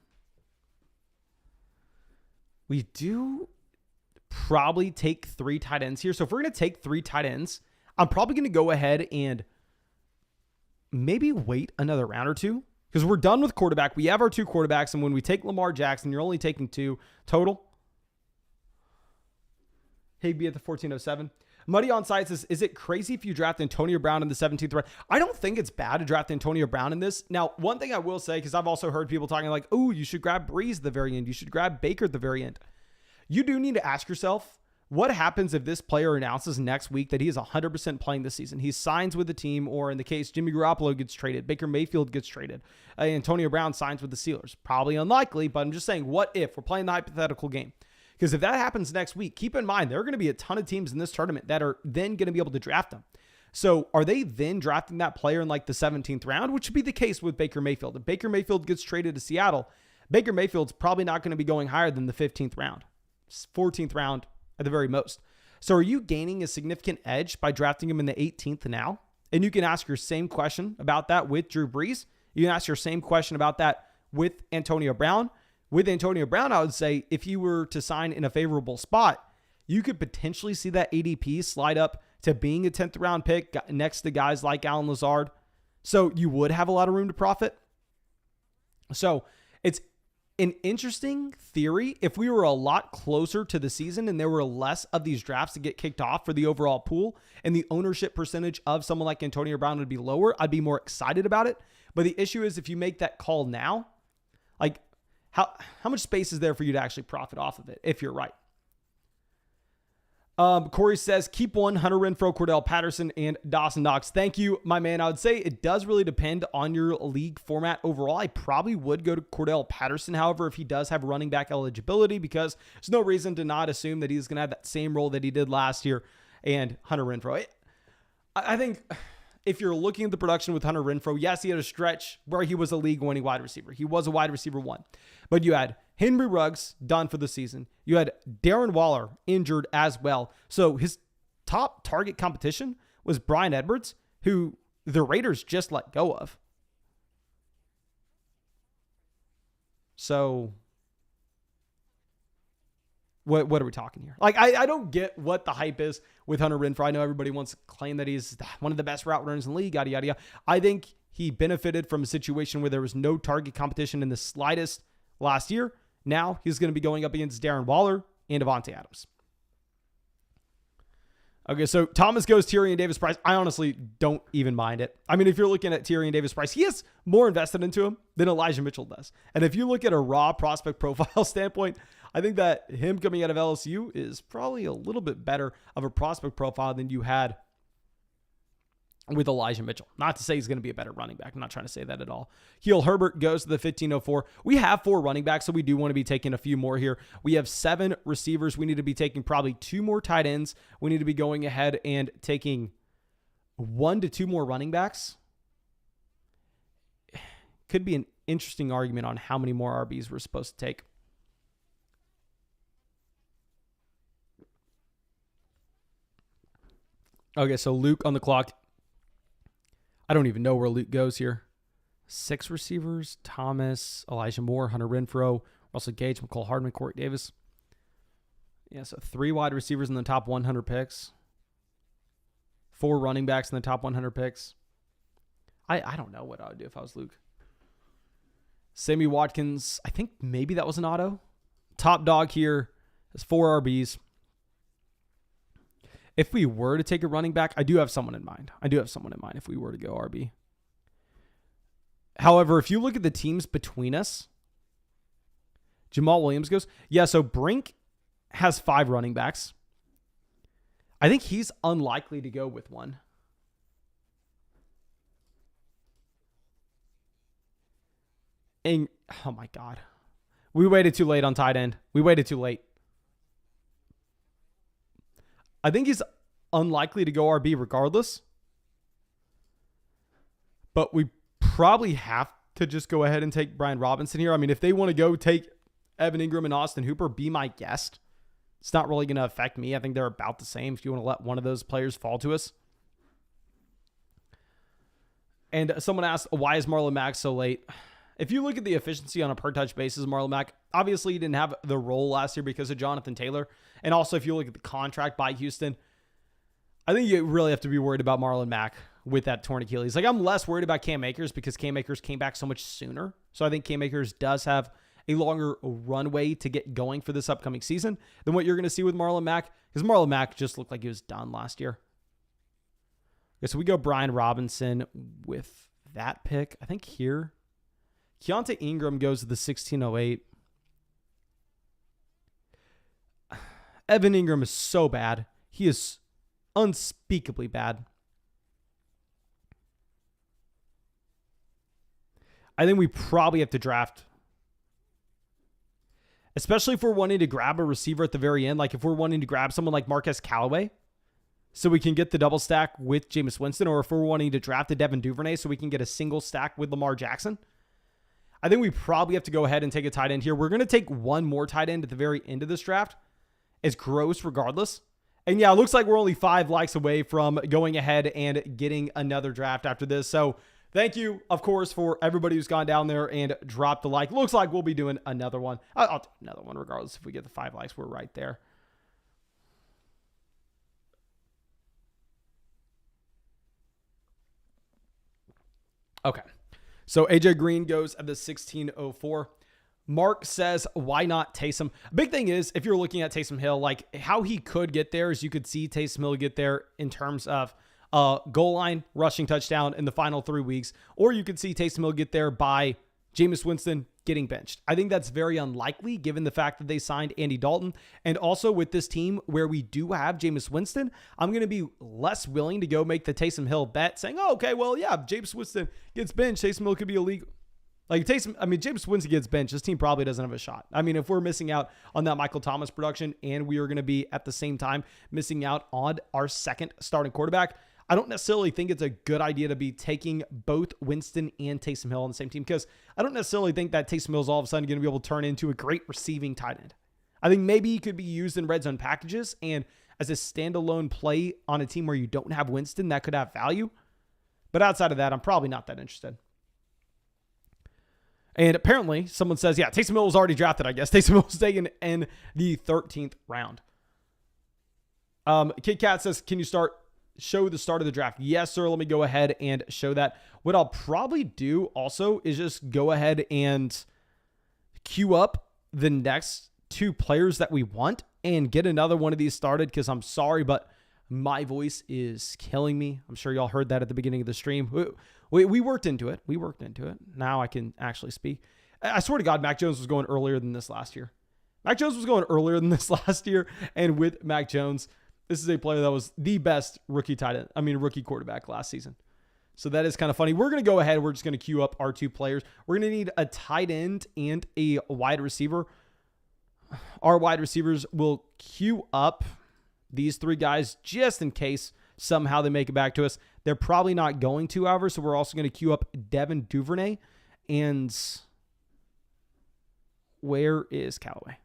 We do probably take 3 tight ends here. So if we're going to take 3 tight ends, I'm probably going to go ahead and maybe wait another round or two, because we're done with quarterback. We have our 2 quarterbacks, and when we take Lamar Jackson, you're only taking 2 total. Higby at the 1407. Muddy on site says, is it crazy if you draft Antonio Brown in the 17th round? I don't think it's bad to draft Antonio Brown in this. Now, one thing I will say, because I've also heard people talking like, oh, you should grab Breeze at the very end. You should grab Baker at the very end. You do need to ask yourself, what happens if this player announces next week that he is 100% playing this season? He signs with the team, or in the case, Jimmy Garoppolo gets traded, Baker Mayfield gets traded, Antonio Brown signs with the Steelers. Probably unlikely, but I'm just saying, what if? We're playing the hypothetical game. Because if that happens next week, keep in mind, there are going to be a ton of teams in this tournament that are then going to be able to draft them. So are they then drafting that player in like the 17th round, which would be the case with Baker Mayfield? If Baker Mayfield gets traded to Seattle, Baker Mayfield's probably not going to be going higher than the 15th round, 14th round at the very most. So are you gaining a significant edge by drafting him in the 18th now? And you can ask your same question about that with Drew Brees. You can ask your same question about that with Antonio Brown. With Antonio Brown, I would say if you were to sign in a favorable spot, you could potentially see that ADP slide up to being a 10th round pick next to guys like Allen Lazard. So you would have a lot of room to profit. So it's an interesting theory. If we were a lot closer to the season and there were less of these drafts to get kicked off for the overall pool, and the ownership percentage of someone like Antonio Brown would be lower, I'd be more excited about it. But the issue is, if you make that call now, like, how much space is there for you to actually profit off of it if you're right? Corey says, keep one, Hunter Renfrow, Cordell Patterson, and Dawson Knox. Thank you, my man. I would say it does really depend on your league format overall. I probably would go to Cordell Patterson, however, if he does have running back eligibility, because there's no reason to not assume that he's going to have that same role that he did last year, and Hunter Renfrow. I think if you're looking at the production with Hunter Renfrow, yes, he had a stretch where he was a league-winning wide receiver. He was a wide receiver 1. But you had Henry Ruggs done for the season. You had Darren Waller injured as well. So his top target competition was Bryan Edwards, who the Raiders just let go of. So what are we talking here? Like, I don't get what the hype is with Hunter Renfrow. I know everybody wants to claim that he's one of the best route runners in the league, yada, yada, yada. I think he benefited from a situation where there was no target competition in the slightest last year. Now he's going to be going up against Darren Waller and Devontae Adams. Okay, so Thomas goes Tyrion Davis-Price. I honestly don't even mind it. I mean, if you're looking at Tyrion Davis-Price, he has more invested into him than Elijah Mitchell does. And if you look at a raw prospect profile standpoint, I think that him coming out of LSU is probably a little bit better of a prospect profile than you had with Elijah Mitchell. Not to say he's going to be a better running back. I'm not trying to say that at all. Heel Herbert goes to the 1504. We have 4 running backs, so we do want to be taking a few more here. We have 7 receivers. We need to be taking probably 2 more tight ends. We need to be going ahead and taking 1 to 2 more running backs. Could be an interesting argument on how many more RBs we're supposed to take. Okay, so Luke on the clock. I don't even know where Luke goes here. 6 receivers: Thomas, Elijah Moore, Hunter Renfrow, Russell Gage, McCole Hardman, Corey Davis. Yeah, so 3 wide receivers in the top 100 picks. 4 running backs in the top 100 picks. I don't know what I would do if I was Luke. Sammy Watkins, I think maybe that was an auto. Top dog here has 4 RBs. If we were to take a running back, I do have someone in mind. If we were to go RB. However, if you look at the teams between us, Jamal Williams goes. Yeah, so Brink has 5 running backs. I think he's unlikely to go with one. And, oh my God. We waited too late on tight end. We waited too late. I think he's unlikely to go RB regardless. But we probably have to just go ahead and take Brian Robinson here. I mean, if they want to go take Evan Ingram and Austin Hooper, be my guest. It's not really going to affect me. I think they're about the same if you want to let one of those players fall to us. And someone asked, why is Marlon Mack so late? If you look at the efficiency on a per-touch basis, Marlon Mack, obviously he didn't have the role last year because of Jonathan Taylor. And also, if you look at the contract by Houston, I think you really have to be worried about Marlon Mack with that torn Achilles. Like, I'm less worried about Cam Akers because Cam Akers came back so much sooner. So I think Cam Akers does have a longer runway to get going for this upcoming season than what you're going to see with Marlon Mack, because Marlon Mack just looked like he was done last year. Okay, so we go Brian Robinson with that pick. I think here, Keontae Ingram goes to the 1608. Evan Ingram is so bad. He is unspeakably bad. I think we probably have to draft, especially if we're wanting to grab a receiver at the very end. Like if we're wanting to grab someone like Marquez Callaway so we can get the double stack with Jameis Winston, or if we're wanting to draft a Devin Duvernay so we can get a single stack with Lamar Jackson. I think we probably have to go ahead and take a tight end here. We're going to take one more tight end at the very end of this draft. It's gross regardless. And yeah, it looks like we're only 5 likes away from going ahead and getting another draft after this. So thank you, of course, for everybody who's gone down there and dropped the like. Looks like we'll be doing another one. I'll do another one regardless. If we get the 5 likes, we're right there. Okay. So AJ Green goes at the 1604. Mark says, why not Taysom? Big thing is, if you're looking at Taysom Hill, like how he could get there is you could see Taysom Hill get there in terms of goal line, rushing touchdown in the final 3 weeks, or you could see Taysom Hill get there by Jameis Winston getting benched. I think that's very unlikely given the fact that they signed Andy Dalton. And also with this team where we do have Jameis Winston, I'm going to be less willing to go make the Taysom Hill bet saying, oh, okay, well, yeah, Jameis Winston gets benched. Taysom Hill could be illegal. Like Jameis Winston gets benched. This team probably doesn't have a shot. I mean, if we're missing out on that Michael Thomas production and we are going to be at the same time missing out on our second starting quarterback, I don't necessarily think it's a good idea to be taking both Winston and Taysom Hill on the same team, because I don't necessarily think that Taysom Hill is all of a sudden going to be able to turn into a great receiving tight end. I think maybe he could be used in red zone packages and as a standalone play on a team where you don't have Winston, that could have value. But outside of that, I'm probably not that interested. And apparently someone says, yeah, Taysom Hill was already drafted, I guess. Taysom Hill was taken in the 13th round. Kid Kat says, can you show the start of the draft? Yes, sir. Let me go ahead and show that. What I'll probably do also is just go ahead and queue up the next 2 players that we want and get another one of these started, because I'm sorry, but my voice is killing me. I'm sure y'all heard that at the beginning of the stream. We worked into it. Now I can actually speak. I swear to God, Mac Jones was going earlier than this last year. And with Mac Jones, this is a player that was the best rookie quarterback last season. So that is kind of funny. We're going to go ahead. We're just going to queue up our 2 players. We're going to need a tight end and a wide receiver. Our wide receivers will queue up these 3 guys just in case somehow they make it back to us. They're probably not going to, however, so we're also going to queue up Devin Duvernay. And where is Callaway?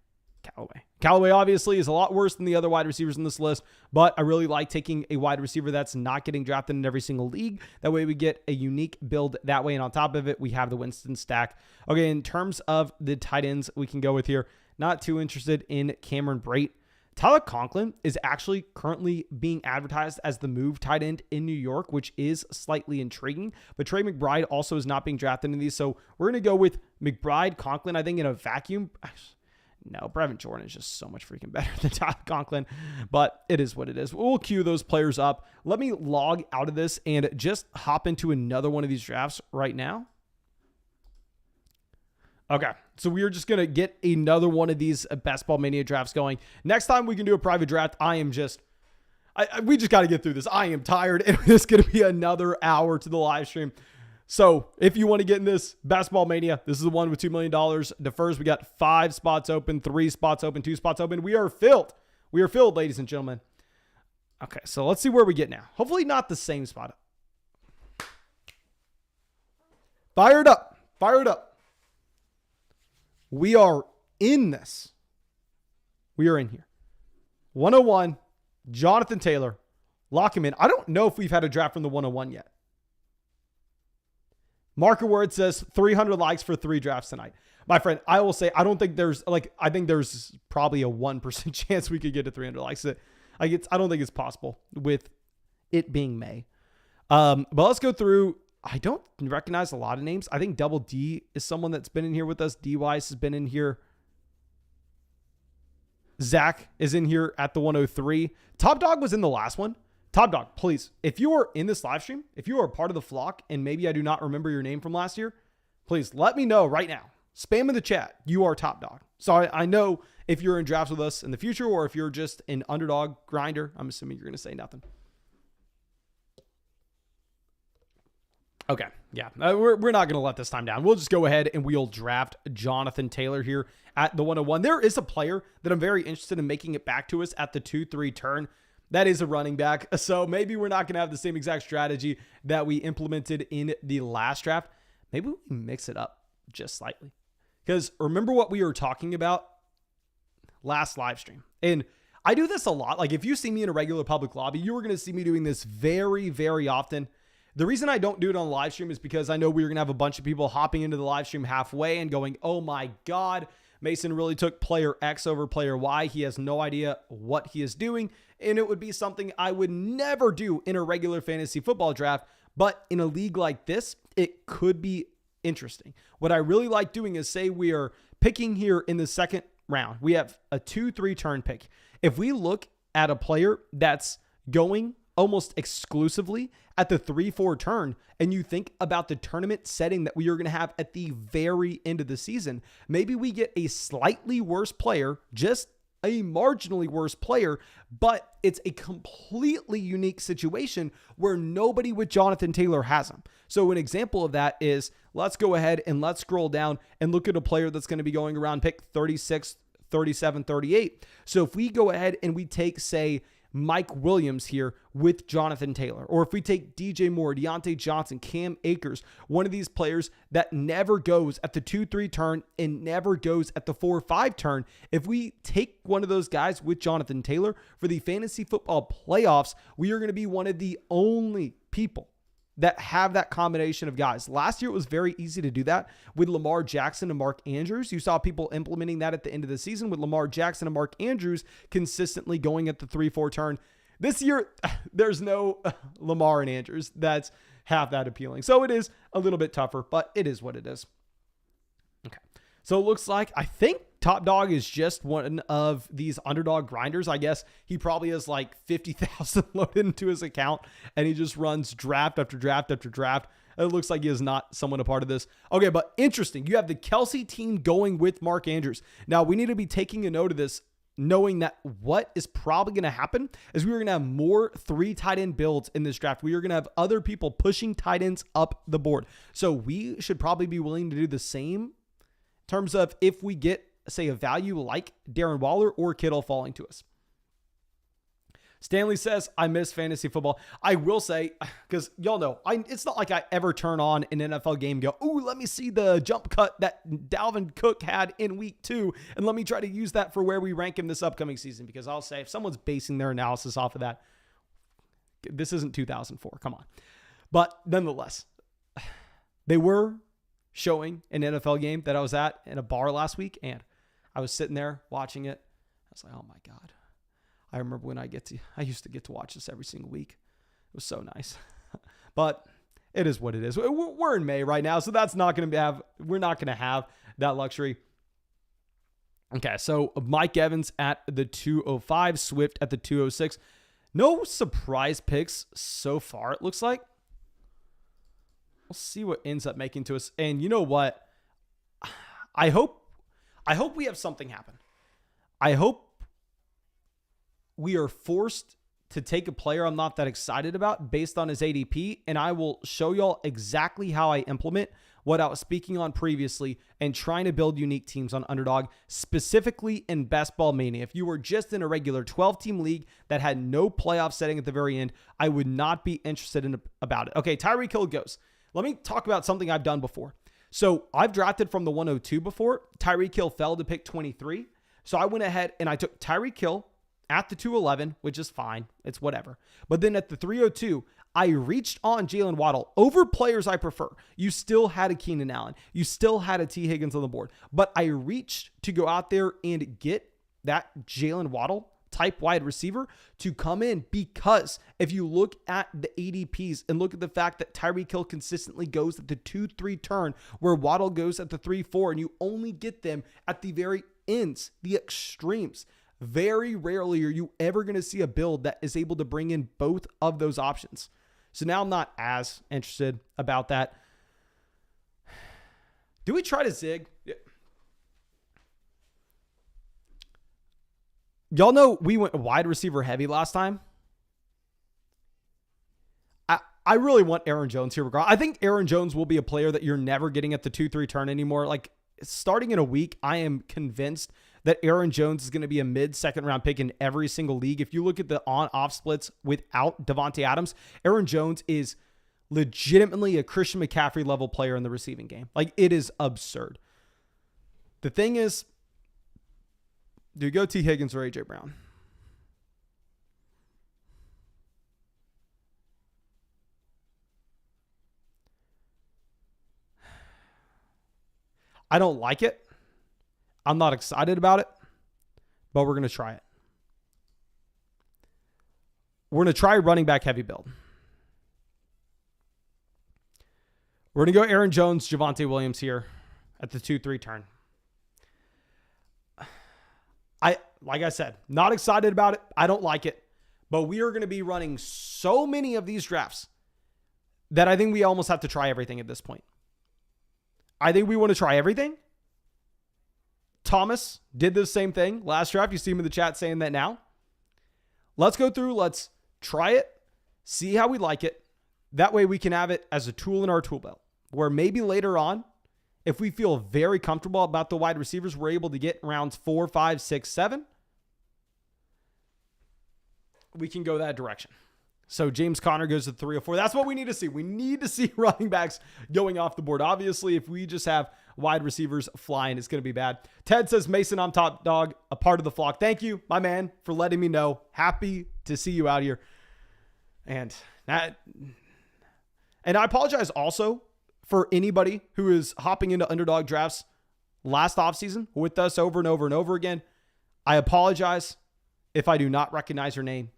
Callaway obviously is a lot worse than the other wide receivers in this list, but I really like taking a wide receiver that's not getting drafted in every single league. That way we get a unique build that way, and on top of it, we have the Winston stack. Okay, in terms of the tight ends we can go with here, not too interested in Cameron Brate. Tyler Conklin is actually currently being advertised as the move tight end in New York, which is slightly intriguing. But Trey McBride also is not being drafted in these. So we're going to go with McBride, Conklin, I think in a vacuum. No, Brevin Jordan is just so much freaking better than Tyler Conklin, but it is what it is. We'll queue those players up. Let me log out of this and just hop into another one of these drafts right now. Okay, so we are just going to get another one of these Best Ball Mania drafts going. Next time we can do a private draft, we just got to get through this. I am tired, and it's going to be another hour to the live stream. So if you want to get in this Basketball Mania, this is the one with $2 million. The first, we got 5 spots open, 3 spots open, 2 spots open. We are filled. We are filled, ladies and gentlemen. Okay, so let's see where we get now. Hopefully not the same spot. Fired up. Fired up. We are in this. We are in here. 101, Jonathan Taylor. Lock him in. I don't know if we've had a draft from the 101 yet. Marker where it says 300 likes for 3 drafts tonight. My friend, I will say, I think there's probably a 1% chance we could get to 300 likes. I don't think it's possible with it being May. But let's go through. I don't recognize a lot of names. I think Double D is someone that's been in here with us. D Weiss has been in here. Zach is in here at the 103. Top Dog was in the last one. Top Dog, please, if you are in this live stream, if you are a part of the flock, and maybe I do not remember your name from last year, please let me know right now. Spam in the chat. You are Top Dog. So I know if you're in drafts with us in the future, or if you're just an underdog grinder. I'm assuming you're going to say nothing. Okay. Yeah. We're not going to let this time down. We'll just go ahead and we'll draft Jonathan Taylor here at the 101. There is a player that I'm very interested in making it back to us at the 2-3 turn. That is a running back. So maybe we're not going to have the same exact strategy that we implemented in the last draft. Maybe we mix it up just slightly. Because remember what we were talking about last live stream. And I do this a lot. Like if you see me in a regular public lobby, you are going to see me doing this very, very often. The reason I don't do it on live stream is because I know we're going to have a bunch of people hopping into the live stream halfway and going, oh my God, Mason really took player X over player Y. He has no idea what he is doing. And it would be something I would never do in a regular fantasy football draft. But in a league like this, it could be interesting. What I really like doing is say we are picking here in the second round. We have a 2-3 turn pick. If we look at a player that's going almost exclusively at the 3-4 turn, and you think about the tournament setting that we are going to have at the very end of the season, maybe we get a slightly worse player, just a marginally worse player, but it's a completely unique situation where nobody with Jonathan Taylor has him. So an example of that is, let's go ahead and let's scroll down and look at a player that's going to be going around pick 36, 37, 38. So if we go ahead and we take, say, Mike Williams here with Jonathan Taylor, or if we take DJ Moore, Deontay Johnson, Cam Akers, one of these players that never goes at the 2-3 turn and never goes at the 4-5 turn, if we take one of those guys with Jonathan Taylor for the fantasy football playoffs, we are going to be one of the only people that have that combination of guys. Last year, it was very easy to do that with Lamar Jackson and Mark Andrews. You saw people implementing that at the end of the season with Lamar Jackson and Mark Andrews consistently going at the 3-4 turn. This year, there's no Lamar and Andrews that's half that appealing. So it is a little bit tougher, but it is what it is. Okay. So it looks like, I think Top Dog is just one of these underdog grinders. I guess he probably has like 50,000 loaded into his account and he just runs draft after draft after draft. It looks like he is not someone a part of this. Okay, but interesting. You have the Kelsey team going with Mark Andrews. Now, we need to be taking a note of this, knowing that what is probably going to happen is we are going to have more 3 tight end builds in this draft. We are going to have other people pushing tight ends up the board. So we should probably be willing to do the same in terms of if we get, say, a value like Darren Waller or Kittle falling to us. Stanley says, I miss fantasy football. I will say, because y'all know, it's not like I ever turn on an NFL game and go, ooh, let me see the jump cut that Dalvin Cook had in week 2, and let me try to use that for where we rank him this upcoming season. Because I'll say, if someone's basing their analysis off of that, this isn't 2004. Come on. But nonetheless, they were showing an NFL game that I was at in a bar last week, and I was sitting there watching it. I was like, oh my God. I remember when I used to get to watch this every single week. It was so nice. But it is what it is. We're in May right now, so that's not going to we're not going to have that luxury. Okay, so Mike Evans at the 205, Swift at the 206. No surprise picks so far, it looks like. We'll see what ends up making to us. And you know what? I hope we have something happen. I hope we are forced to take a player I'm not that excited about based on his ADP, and I will show y'all exactly how I implement what I was speaking on previously and trying to build unique teams on Underdog, specifically in Best Ball Mania. If you were just in a regular 12-team league that had no playoff setting at the very end, I would not be interested in about it. Okay, Tyreek Hill goes. Let me talk about something I've done before. So I've drafted from the 102 before. Tyreek Hill fell to pick 23. So I went ahead and I took Tyreek Hill at the 211, which is fine. It's whatever. But then at the 302, I reached on Jalen Waddle over players I prefer. You still had a Keenan Allen. You still had a T. Higgins on the board. But I reached to go out there and get that Jalen Waddle type wide receiver to come in, because if you look at the ADPs and look at the fact that Tyreek Hill consistently goes at the 2-3 turn, where Waddle goes at the 3-4, and you only get them at the very ends, the extremes. Very rarely are you ever going to see a build that is able to bring in both of those options. So now I'm not as interested about that. Do we try to zig? Yeah. Y'all know we went wide receiver heavy last time. I really want Aaron Jones here. I think Aaron Jones will be a player that you're never getting at the 2-3 turn anymore. Like, starting in a week, I am convinced that Aaron Jones is going to be a mid-second round pick in every single league. If you look at the on-off splits without Devontae Adams, Aaron Jones is legitimately a Christian McCaffrey level player in the receiving game. Like, it is absurd. The thing is, do you go T. Higgins or A.J. Brown? I don't like it. I'm not excited about it, but we're going to try it. We're going to try running back heavy build. We're going to go Aaron Jones, Javonte Williams here at the 2-3 turn. Like I said, not excited about it. I don't like it, but we are going to be running so many of these drafts that I think we almost have to try everything at this point. I think we want to try everything. Thomas did the same thing last draft. You see him in the chat saying that now. Let's go through. Let's try it. See how we like it. That way we can have it as a tool in our tool belt, where maybe later on, if we feel very comfortable about the wide receivers, we're able to get rounds 4, 5, 6, 7. We can go that direction. So James Conner goes to 304. That's what we need to see. We need to see running backs going off the board. Obviously, if we just have wide receivers flying, it's going to be bad. Ted says, Mason, I'm top dog, a part of the flock. Thank you, my man, for letting me know. Happy to see you out here. And I apologize also for anybody who is hopping into underdog drafts last offseason with us over and over and over again. I apologize if I do not recognize your name.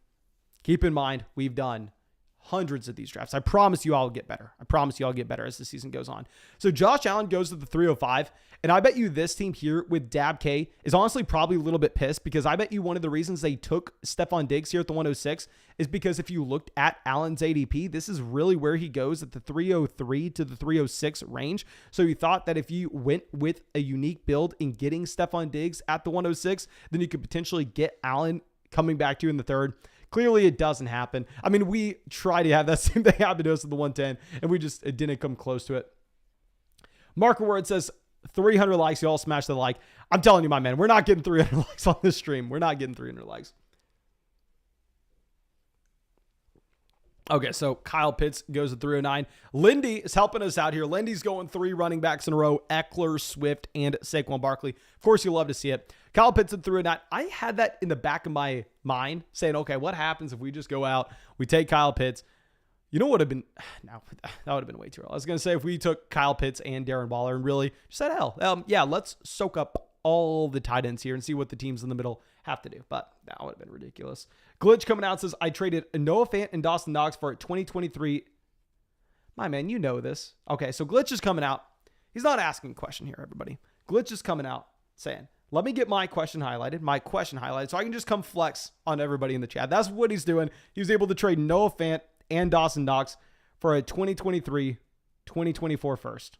Keep in mind, we've done hundreds of these drafts. I promise you I'll get better. I promise you I'll get better as the season goes on. So Josh Allen goes to the 305, and I bet you this team here with Dab K is honestly probably a little bit pissed, because I bet you one of the reasons they took Stephon Diggs here at the 106 is because if you looked at Allen's ADP, this is really where he goes at the 303 to the 306 range. So you thought that if you went with a unique build in getting Stephon Diggs at the 106, then you could potentially get Allen coming back to you in the third. Clearly, it doesn't happen. I mean, we try to have that same thing happen to us at the 110, and it didn't come close to it. Marker Word says 300 likes. You all smash the like. I'm telling you, my man, we're not getting 300 likes on this stream. We're not getting 300 likes. Okay, so Kyle Pitts goes to 309. Lindy is helping us out here. Lindy's going 3 running backs in a row: Eckler, Swift, and Saquon Barkley. Of course, you love to see it. Kyle Pitts at 309. I had that in the back of my mind saying, okay, what happens if we just go out, we take Kyle Pitts? You know what would have been, no, that would have been way too early. I was going to say if we took Kyle Pitts and Darren Waller and really just said, hell, yeah, let's soak up all the tight ends here and see what the teams in the middle have to do. But that would have been ridiculous. Glitch coming out says, I traded Noah Fant and Dawson Knox for a 2023. My man, you know this. Okay, so Glitch is coming out. He's not asking a question here, everybody. Glitch is coming out saying, Let me get my question highlighted, so I can just come flex on everybody in the chat. That's what he's doing. He was able to trade Noah Fant and Dawson Knox for a 2023-2024 first.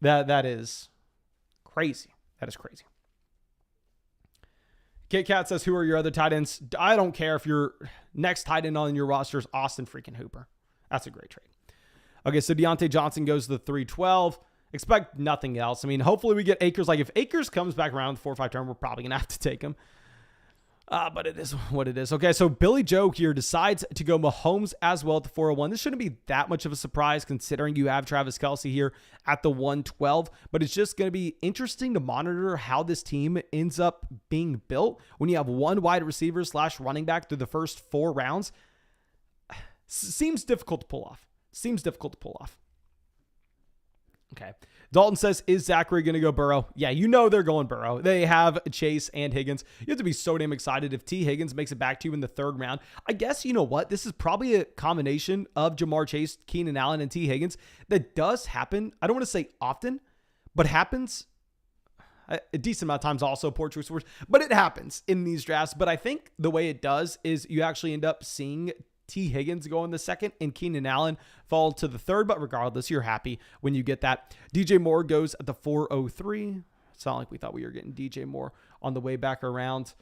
That is crazy. That is crazy. Kit Kat says, who are your other tight ends? I don't care if your next tight end on your roster is Austin freaking Hooper. That's a great trade. Okay, so Deontay Johnson goes to the 312. Expect nothing else. I mean, hopefully we get Akers. Like, if Akers comes back around the 4-5 turn, we're probably going to have to take him. But it is what it is. Okay, so Billy Joe here decides to go Mahomes as well at the 401. This shouldn't be that much of a surprise considering you have Travis Kelce here at the 112. But it's just going to be interesting to monitor how this team ends up being built when you have one wide receiver / running back through the first 4 rounds. Seems difficult to pull off. Okay. Dalton says, is Zachary going to go Burrow? Yeah, you know they're going Burrow. They have Chase and Higgins. You have to be so damn excited if T. Higgins makes it back to you in the 3rd round. I guess, you know what? This is probably a combination of Jamar Chase, Keenan Allen, and T. Higgins that does happen. I don't want to say often, but happens a decent amount of times also, poor choice of words, but it happens in these drafts. But I think the way it does is you actually end up seeing T. Higgins go in the 2nd and Keenan Allen fall to the 3rd. But regardless, you're happy when you get that. DJ Moore goes at the 403. It's not like we thought we were getting DJ Moore on the way back around.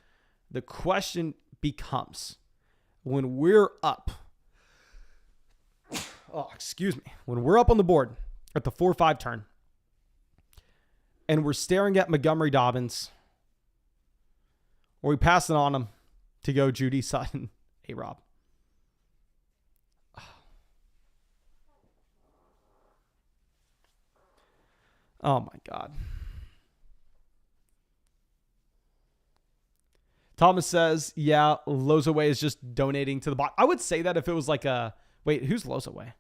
The question becomes, when we're up, when we're up on the board at the 4-5 turn and we're staring at Montgomery Dobbins, or we pass it on him to go Judy Sutton, A-Rob. Oh my God. Thomas says, yeah, Lozaway is just donating to the bot. I would say that if it was like a, wait, who's Lozaway?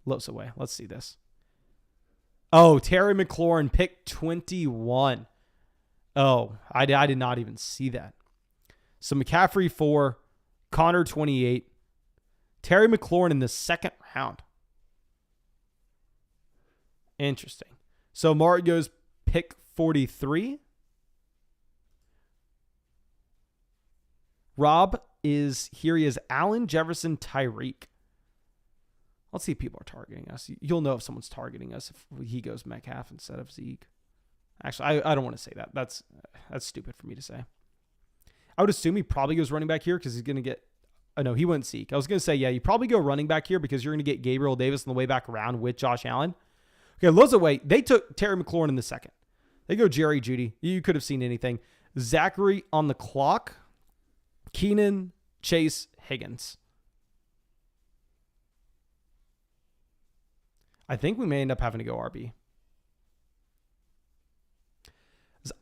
Lozaway. Let's see this. Oh, Terry McLaurin, pick 21. Oh, I did not even see that. So McCaffrey 4, Connor 28, Terry McLaurin in the 2nd round. Interesting. So Mark goes pick 43. Rob is here. He is Allen, Jefferson, Tyreek. Let's see if people are targeting us. You'll know if someone's targeting us if he goes Metcalf instead of Zeke. Actually, I don't want to say that. That's stupid for me to say. I would assume he probably goes running back here because he's going to get... Oh, no, he went Zeke. I was going to say, yeah, you probably go running back here because you're going to get Gabriel Davis on the way back around with Josh Allen. Okay, Lozaway, they took Terry McLaurin in the 2nd. They go Jerry Jeudy. You could have seen anything. Zachary on the clock. Keenan, Chase, Higgins. I think we may end up having to go RB.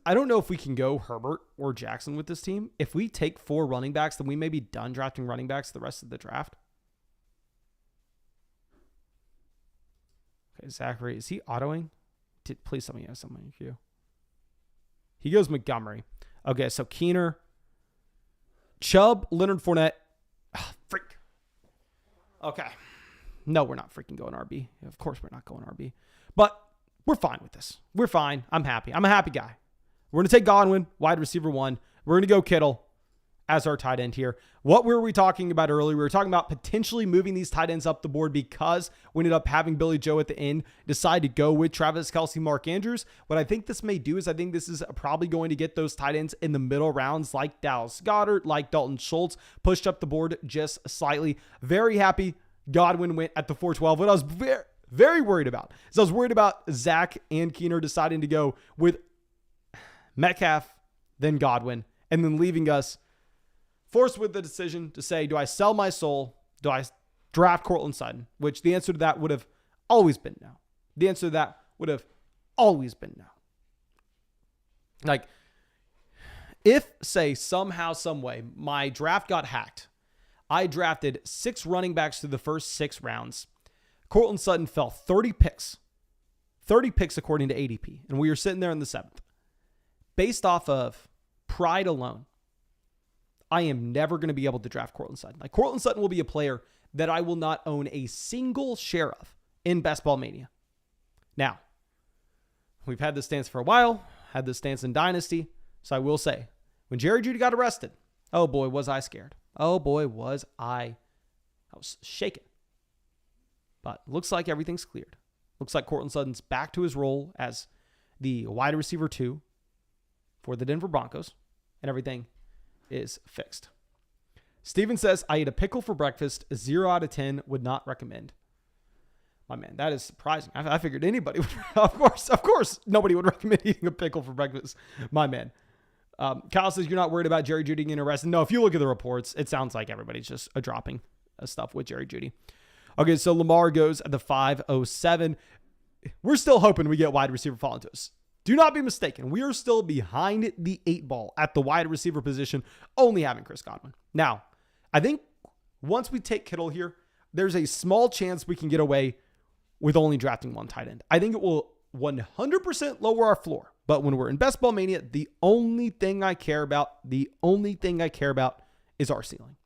I don't know if we can go Herbert or Jackson with this team. If we take 4 running backs, then we may be done drafting running backs the rest of the draft. Okay, Zachary, is he autoing? Please tell me he has someone in queue. He goes Montgomery. Okay, so Keener, Chubb, Leonard Fournette. Oh, freak. Okay. No, we're not freaking going RB. Of course we're not going RB. But we're fine with this. We're fine. I'm happy. I'm a happy guy. We're going to take Godwin, wide receiver 1. We're going to go Kittle as our tight end here. What were we talking about earlier? We were talking about potentially moving these tight ends up the board because we ended up having Billy Joe at the end decide to go with Travis Kelce, Mark Andrews. What I think this may do is I think this is probably going to get those tight ends in the middle rounds like Dallas Goedert, like Dalton Schultz, pushed up the board just slightly. Very happy Godwin went at the 412. What I was very, very worried about is I was worried about Zach and Keener deciding to go with Metcalf, then Godwin, and then leaving us forced with the decision to say, do I sell my soul? Do I draft Courtland Sutton? Which the answer to that would have always been no. The answer to that would have always been no. Like, if, say, somehow, some way, my draft got hacked, I drafted 6 running backs through the first 6 rounds. Courtland Sutton fell 30 picks. 30 picks according to ADP. And we were sitting there in the 7th. Based off of pride alone, I am never going to be able to draft Courtland Sutton. Like, Courtland Sutton will be a player that I will not own a single share of in Best Ball Mania. Now, we've had this stance for a while, had this stance in Dynasty. So I will say, when Jerry Jeudy got arrested, oh boy, was I scared. Oh boy, was I was shaken. But looks like everything's cleared. Looks like Courtland Sutton's back to his role as the wide receiver 2 for the Denver Broncos, and everything is fixed. Steven says, I eat a pickle for breakfast. 0 out of 10 would not recommend. My man, that is surprising. I figured anybody would. Of course, nobody would recommend eating a pickle for breakfast. My man. Kyle says, you're not worried about Jerry Jeudy getting arrested. No, if you look at the reports, it sounds like everybody's just dropping stuff with Jerry Jeudy. Okay, so Lamar goes at the 507. We're still hoping we get wide receiver falling to us. Do not be mistaken. We are still behind the 8 ball at the wide receiver position, only having Chris Godwin. Now, I think once we take Kittle here, there's a small chance we can get away with only drafting 1 tight end. I think it will 100% lower our floor. But when we're in Best Ball Mania, the only thing I care about is our ceiling.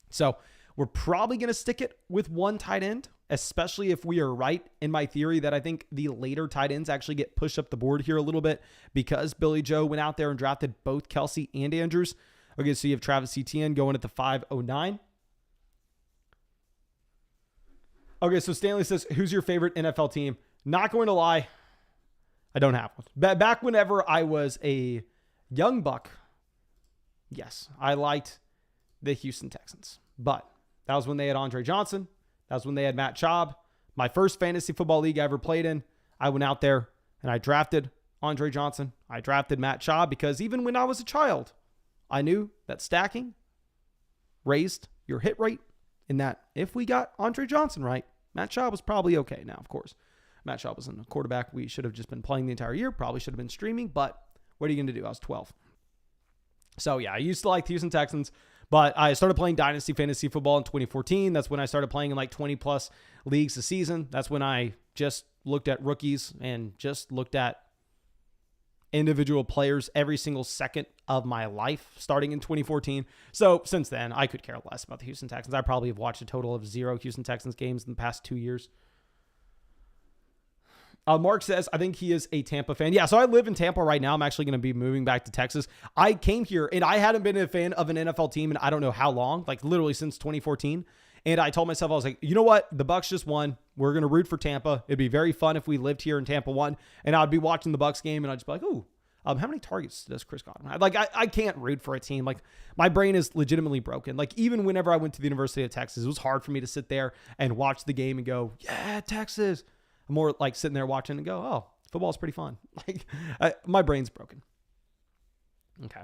So we're probably going to stick it with 1 tight end, especially if we are right in my theory that I think the later tight ends actually get pushed up the board here a little bit because Billy Joe went out there and drafted both Kelsey and Andrews. Okay, so you have Travis Etienne going at the 509. Okay, so Stanley says, who's your favorite NFL team? Not going to lie, I don't have one. Back whenever I was a young buck, yes, I liked the Houston Texans. But that was when they had Andre Johnson. That was when they had Matt Schaub. My first fantasy football league I ever played in, I went out there and I drafted Andre Johnson. I drafted Matt Schaub because even when I was a child, I knew that stacking raised your hit rate, and that if we got Andre Johnson right, Matt Schaub was probably okay. Now, of course, Matt Schaub wasn't a quarterback. We should have just been playing the entire year. Probably should have been streaming, but what are you going to do? I was 12. So, yeah, I used to like the Houston Texans, but I started playing Dynasty Fantasy Football in 2014. That's when I started playing in like 20-plus leagues a season. That's when I just looked at rookies and just looked at individual players every single second of my life starting in 2014. So since then, I could care less about the Houston Texans. I probably have watched a total of 0 Houston Texans games in the past 2 years. Mark says, I think he is a Tampa fan. Yeah, so I live in Tampa right now. I'm actually going to be moving back to Texas. I came here, and I hadn't been a fan of an NFL team in I don't know how long, like literally since 2014. And I told myself, I was like, you know what? The Bucs just won. We're going to root for Tampa. It'd be very fun if we lived here and Tampa won. And I'd be watching the Bucs game, and I'd just be like, ooh, how many targets does Chris Godwin have? Like, I can't root for a team. Like, my brain is legitimately broken. Like, even whenever I went to the University of Texas, it was hard for me to sit there and watch the game and go, yeah, Texas. I'm more like sitting there watching and go, oh, football's pretty fun. Like, my brain's broken. Okay.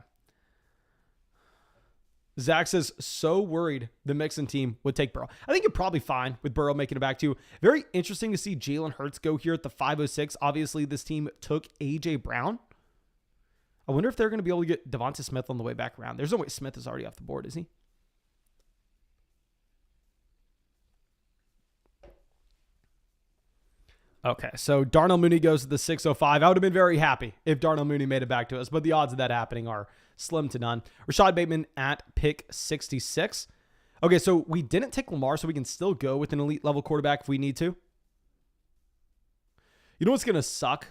Zach says, so worried the Mixon team would take Burrow. I think you're probably fine with Burrow making it back too. Very interesting to see Jalen Hurts go here at the 506. Obviously, this team took A.J. Brown. I wonder if they're going to be able to get Devonta Smith on the way back around. There's no way Smith is already off the board, is he? Okay, so Darnell Mooney goes to the 605. I would have been very happy if Darnell Mooney made it back to us, but the odds of that happening are slim to none. Rashad Bateman at pick 66. Okay, so we didn't take Lamar, so we can still go with an elite level quarterback if we need to. You know what's going to suck?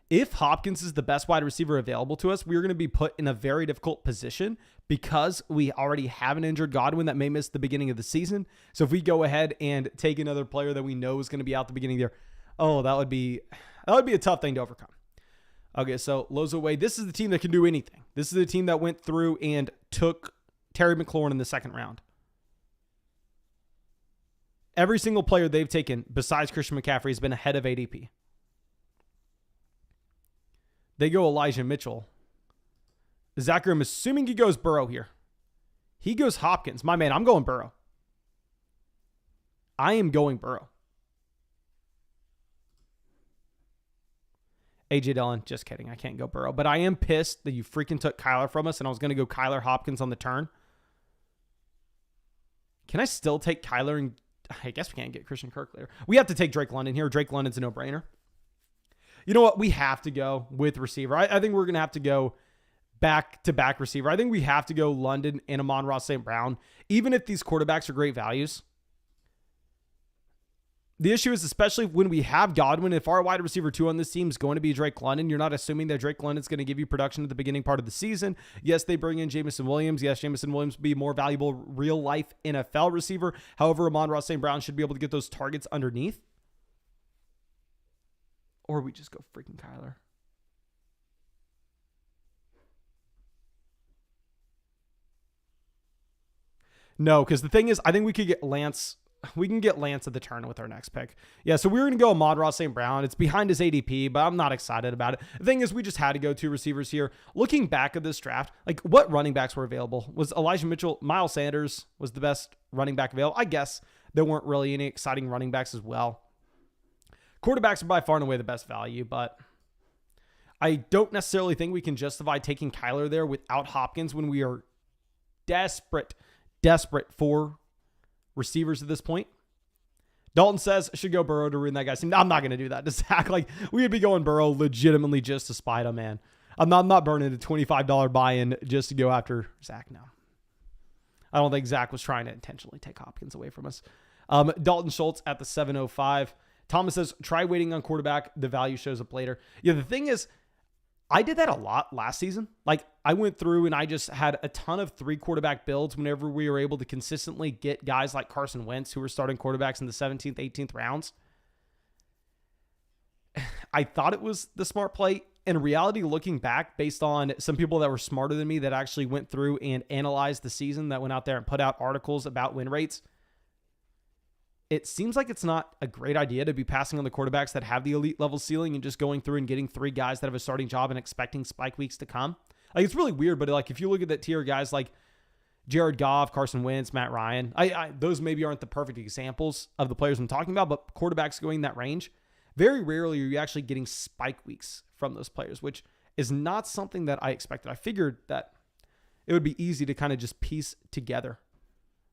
If Hopkins is the best wide receiver available to us, we're going to be put in a very difficult position because we already have an injured Godwin that may miss the beginning of the season. So if we go ahead and take another player that we know is going to be out the beginning of the year, oh, that would be a tough thing to overcome. Okay, so Lozo Way, this is the team that can do anything. This is the team that went through and took Terry McLaurin in the second round. Every single player they've taken besides Christian McCaffrey has been ahead of ADP. They go Elijah Mitchell. Zachary, I'm assuming he goes Burrow here. He goes Hopkins. My man, I'm going Burrow. I am going Burrow. AJ Dillon, just kidding. I can't go Burrow. But I am pissed that you freaking took Kyler from us, and I was going to go Kyler Hopkins on the turn. Can I still take Kyler? And I guess we can't get Christian Kirk there. We have to take Drake London here. Drake London's a no-brainer. You know what? We have to go with receiver. I think we're going to have to go back-to-back receiver. I think we have to go London and Amon-Ra St. Brown. Even if these quarterbacks are great values, The issue is, especially when we have Godwin, if our wide receiver 2 on this team is going to be Drake London, you're not assuming that Drake London is going to give you production at the beginning part of the season. Yes, they bring in Jameson Williams. Yes, Jameson Williams will be a more valuable real-life NFL receiver. However, Amon-Ra St. Brown should be able to get those targets underneath. Or we just go freaking Kyler. No, because the thing is, I think we could get Lance. We can get Lance at the turn with our next pick. Yeah, so we're going to go Amon-Ra St. Brown. It's behind his ADP, but I'm not excited about it. The thing is, we just had to go 2 receivers here. Looking back at this draft, like what running backs were available? Was Elijah Mitchell, Miles Sanders was the best running back available? I guess there weren't really any exciting running backs as well. Quarterbacks are by far and away the best value, but I don't necessarily think we can justify taking Kyler there without Hopkins when we are desperate for receivers at this point. Dalton says should go Burrow to ruin that guy's team. I'm not going to do that to Zach. Like, we would be going Burrow legitimately just to spite him, man. I'm not burning a $25 buy-in just to go after Zach now. I don't think Zach was trying to intentionally take Hopkins away from us. Dalton Schultz at the 705. Thomas says, try waiting on quarterback. The value shows up later. Yeah, the thing is, I did that a lot last season. Like, I went through and I just had a ton of 3 quarterback builds whenever we were able to consistently get guys like Carson Wentz, who were starting quarterbacks in the 17th, 18th rounds. I thought it was the smart play. In reality, looking back, based on some people that were smarter than me that actually went through and analyzed the season, that went out there and put out articles about win rates, it seems like it's not a great idea to be passing on the quarterbacks that have the elite level ceiling and just going through and getting 3 guys that have a starting job and expecting spike weeks to come. Like, it's really weird, but like if you look at that tier, guys like Jared Goff, Carson Wentz, Matt Ryan, those maybe aren't the perfect examples of the players I'm talking about, but quarterbacks going that range, very rarely are you actually getting spike weeks from those players, which is not something that I expected. I figured that it would be easy to kind of just piece together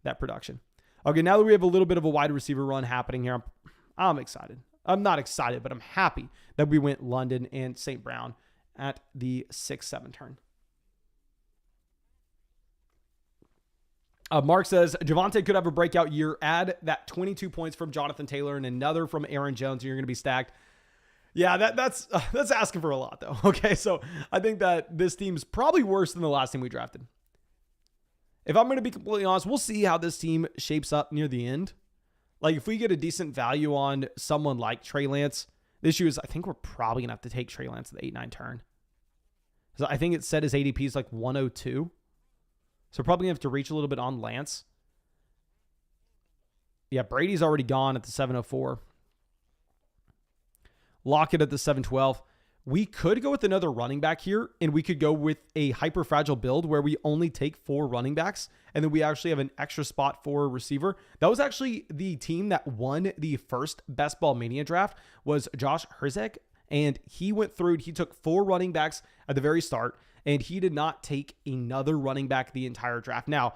that production. Okay, now that we have a little bit of a wide receiver run happening here, I'm excited. I'm not excited, but I'm happy that we went London and St. Brown at the 6-7 turn. Mark says, Javonte could have a breakout year. Add that 22 points from Jonathan Taylor and another from Aaron Jones, and you're going to be stacked. Yeah, that's asking for a lot, though. Okay, so I think that this team's probably worse than the last team we drafted. If I'm going to be completely honest, we'll see how this team shapes up near the end. Like, if we get a decent value on someone like Trey Lance, the issue is I think we're probably going to have to take Trey Lance at the 8-9 turn. So I think it said his ADP is like 102. So probably going to have to reach a little bit on Lance. Yeah, Brady's already gone at the 704. Lockett at the 712. We could go with another running back here, and we could go with a hyper fragile build where we only take 4 running backs, and then we actually have an extra spot for a receiver. That was actually the team that won the first Best Ball Mania draft, was Josh Herzeg, and he went through, he took 4 running backs at the very start, and he did not take another running back the entire draft. Now,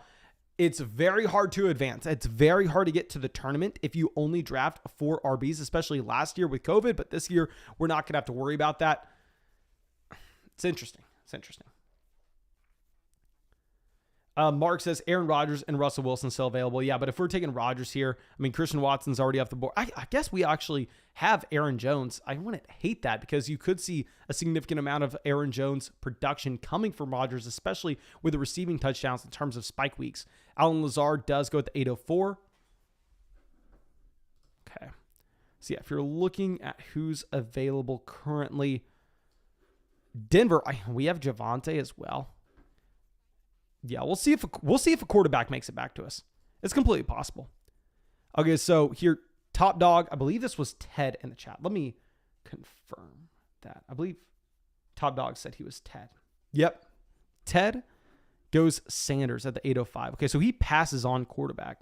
it's very hard to advance. It's very hard to get to the tournament if you only draft 4 RBs, especially last year with COVID. But this year, we're not going to have to worry about that. It's interesting. It's interesting. Mark says Aaron Rodgers and Russell Wilson still available. Yeah, but if we're taking Rodgers here, I mean, Christian Watson's already off the board. I guess we actually have Aaron Jones. I wouldn't hate that because you could see a significant amount of Aaron Jones production coming from Rodgers, especially with the receiving touchdowns in terms of spike weeks. Alan Lazard does go at the 804. Okay. So yeah, if you're looking at who's available currently, Denver, we have Javonte as well. Yeah, we'll see if a quarterback makes it back to us. It's completely possible. Okay, so here, top dog. I believe this was Ted in the chat. Let me confirm that. I believe top dog said he was Ted. Yep. Ted goes Sanders at the 805. Okay, so he passes on quarterback.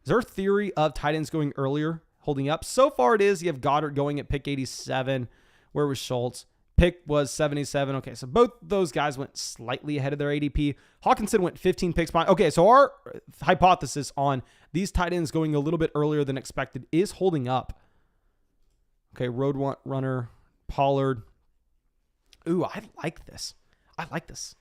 Is there a theory of tight ends going earlier, holding up? So far it is. You have Goddard going at pick 87. Where was Schultz? Pick was 77. Okay, so both those guys went slightly ahead of their ADP. Hawkinson went 15 picks behind. Okay, so our hypothesis on these tight ends going a little bit earlier than expected is holding up. Okay, Road Runner, Pollard. Ooh, I like this. I like this.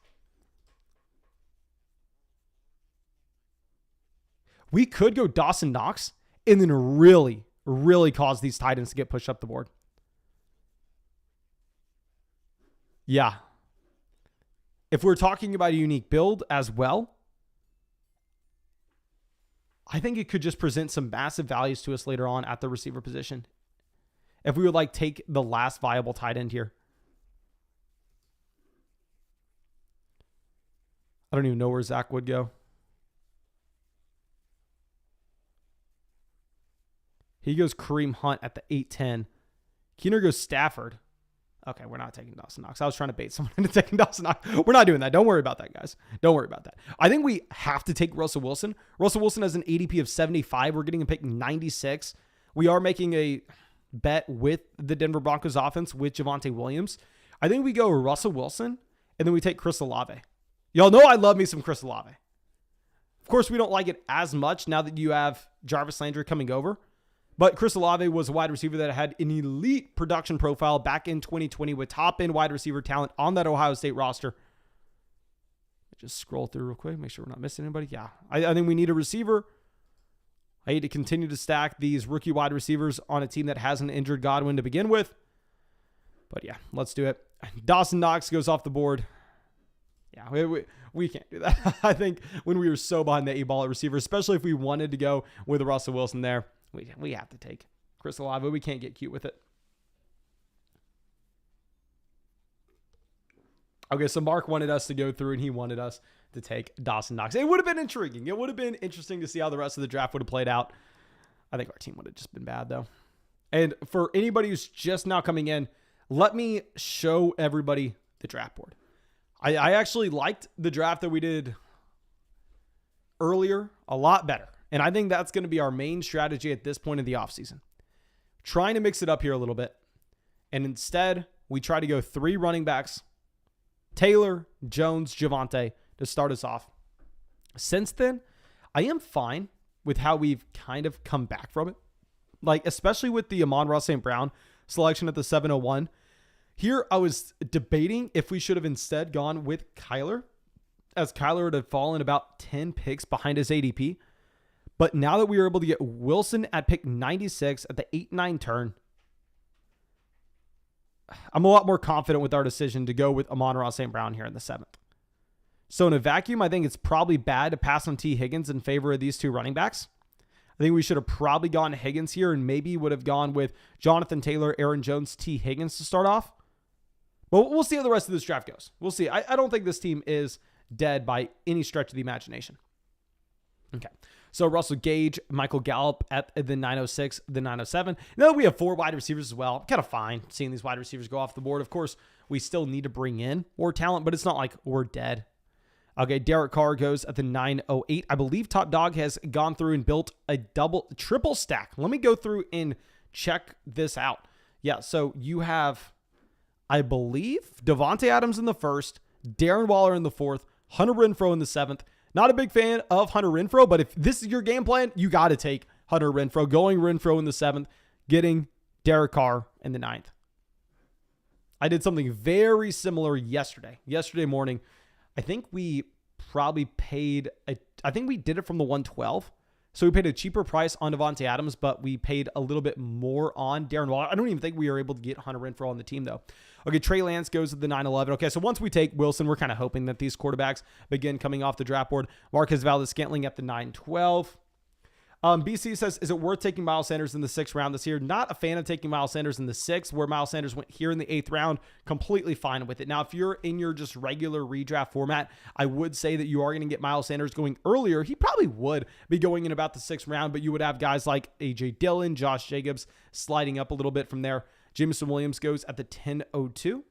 We could go Dawson Knox and then really, really cause these tight ends to get pushed up the board. Yeah. If we're talking about a unique build as well, I think it could just present some massive values to us later on at the receiver position. If we would like take the last viable tight end here. I don't even know where Zach would go. He goes Kareem Hunt at the 8-10. Keener goes Stafford. Okay, we're not taking Dawson Knox. I was trying to bait someone into taking Dawson Knox. We're not doing that. Don't worry about that, guys. Don't worry about that. I think we have to take Russell Wilson. Russell Wilson has an ADP of 75. We're getting a pick 96. We are making a bet with the Denver Broncos offense with Javonte Williams. I think we go Russell Wilson, and then we take Chris Olave. Y'all know I love me some Chris Olave. Of course, we don't like it as much now that you have Jarvis Landry coming over. But Chris Olave was a wide receiver that had an elite production profile back in 2020 with top-end wide receiver talent on that Ohio State roster. Just scroll through real quick, make sure we're not missing anybody. Yeah, I think we need a receiver. I need to continue to stack these rookie wide receivers on a team that has an injured Godwin to begin with. But yeah, let's do it. Dawson Knox goes off the board. Yeah, we can't do that. I think when we were so behind the 8-ball at receiver, especially if we wanted to go with Russell Wilson there, we have to take Chris Olave. We can't get cute with it. Okay, so Mark wanted us to go through, and he wanted us to take Dawson Knox. It would have been intriguing. It would have been interesting to see how the rest of the draft would have played out. I think our team would have just been bad, though. And for anybody who's just now coming in, let me show everybody the draft board. I actually liked the draft that we did earlier a lot better. And I think that's going to be our main strategy at this point in the offseason. Trying to mix it up here a little bit. And instead, we try to go 3 running backs. Taylor, Jones, Javonte to start us off. Since then, I am fine with how we've kind of come back from it. Like, especially with the Amon-Ra St. Brown selection at the 701. Here, I was debating if we should have instead gone with Kyler, as Kyler had fallen about 10 picks behind his ADP. But now that we were able to get Wilson at pick 96 at the 8-9 turn, I'm a lot more confident with our decision to go with Amon-Ra St. Brown here in the 7th. So in a vacuum, I think it's probably bad to pass on T. Higgins in favor of these 2 running backs. I think we should have probably gone Higgins here and maybe would have gone with Jonathan Taylor, Aaron Jones, T. Higgins to start off. But we'll see how the rest of this draft goes. We'll see. I don't think this team is dead by any stretch of the imagination. Okay. So Russell Gage, Michael Gallup at the 906, the 907. Now that we have 4 wide receivers as well, kind of fine seeing these wide receivers go off the board. Of course, we still need to bring in more talent, but it's not like we're dead. Okay, Derek Carr goes at the 908. I believe Top Dog has gone through and built a triple stack. Let me go through and check this out. Yeah, so you have, I believe, Devontae Adams in the 1st, Darren Waller in the 4th, Hunter Renfrow in the 7th. Not a big fan of Hunter Renfrow, but if this is your game plan, you got to take Hunter Renfrow. Going Renfrow in the 7th, getting Derek Carr in the 9th. I did something very similar yesterday. Yesterday morning, I think we probably paid, I think we did it from the 112. So we paid a cheaper price on Devontae Adams, but we paid a little bit more on Darren Waller. I don't even think we were able to get Hunter Renfrow on the team, though. Okay, Trey Lance goes to the 911. Okay, so once we take Wilson, we're kind of hoping that these quarterbacks begin coming off the draft board. Marquez Valdes-Scantling at the 912. BC says, is it worth taking Miles Sanders in the 6th round this year? Not a fan of taking Miles Sanders in the 6th, where Miles Sanders went here in the 8th round. Completely fine with it. Now, if you're in your just regular redraft format, I would say that you are going to get Miles Sanders going earlier. He probably would be going in about the 6th round, but you would have guys like A.J. Dillon, Josh Jacobs sliding up a little bit from there. Jameson Williams goes at the 10:02.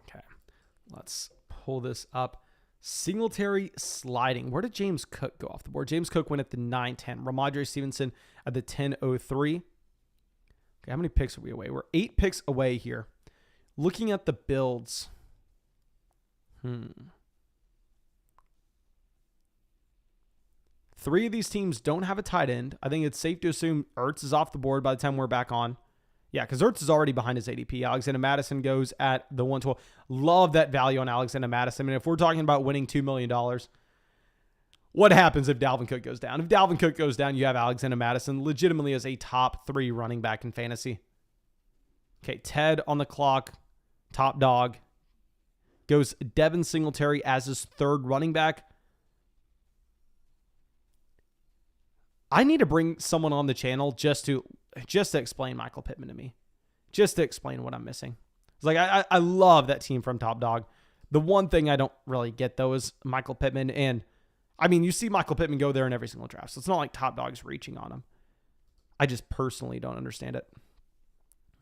Okay, let's pull this up. Singletary sliding. Where did James Cook go off the board? James Cook went at the 9:10. Ramondre Stevenson at the 10:03. Okay, how many picks are we away? We're 8 picks away here. Looking at the builds. 3 of these teams don't have a tight end. I think it's safe to assume Ertz is off the board by the time we're back on. Yeah, because Ertz is already behind his ADP. Alexander Madison goes at the 112. Love that value on Alexander Madison. I mean, if we're talking about winning $2 million, what happens if Dalvin Cook goes down? If Dalvin Cook goes down, you have Alexander Mattison legitimately as a top 3 running back in fantasy. Okay, Ted on the clock, top dog. Goes Devin Singletary as his 3rd running back. I need to bring someone on the channel just to explain Michael Pittman to me. Just to explain what I'm missing. It's like, I love that team from Top Dog. The one thing I don't really get, though, is Michael Pittman. And, I mean, you see Michael Pittman go there in every single draft. So it's not like Top Dog's reaching on him. I just personally don't understand it.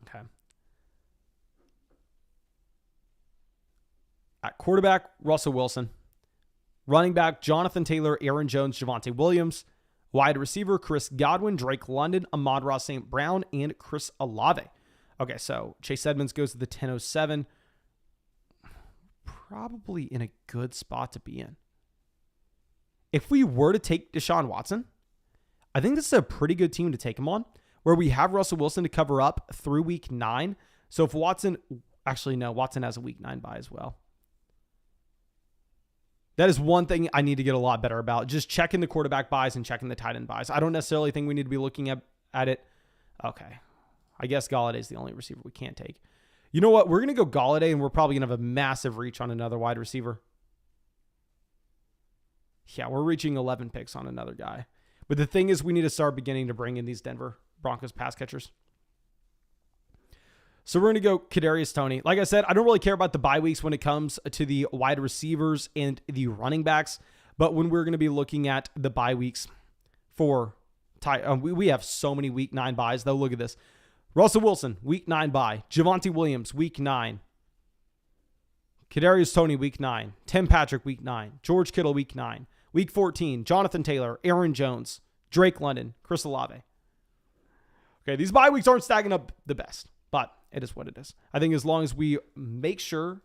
Okay. At quarterback, Russell Wilson. Running back, Jonathan Taylor, Aaron Jones, Javonte Williams. Wide receiver, Chris Godwin, Drake London, Ahmad-Ra St. Brown, and Chris Olave. Okay, so Chase Edmonds goes to the 10:07. Probably in a good spot to be in. If we were to take Deshaun Watson, I think this is a pretty good team to take him on, where we have Russell Wilson to cover up through week 9. So if Watson, actually no, Watson has a week 9 bye as well. That is one thing I need to get a lot better about. Just checking the quarterback buys and checking the tight end buys. I don't necessarily think we need to be looking at it. Okay. I guess Galladay is the only receiver we can't take. You know what? We're going to go Galladay, and we're probably going to have a massive reach on another wide receiver. Yeah, we're reaching 11 picks on another guy. But the thing is, we need to start beginning to bring in these Denver Broncos pass catchers. So we're going to go Kadarius Toney. Like I said, I don't really care about the bye weeks when it comes to the wide receivers and the running backs. But when we're going to be looking at the bye weeks for we have so many week 9 buys, though. Look at this. Russell Wilson, week 9 bye. Javonte Williams, week 9. Kadarius Toney, week 9. Tim Patrick, week 9. George Kittle, week 9. Week 14, Jonathan Taylor, Aaron Jones, Drake London, Chris Olave. Okay, these bye weeks aren't stacking up the best, but it is what it is. I think as long as we make sure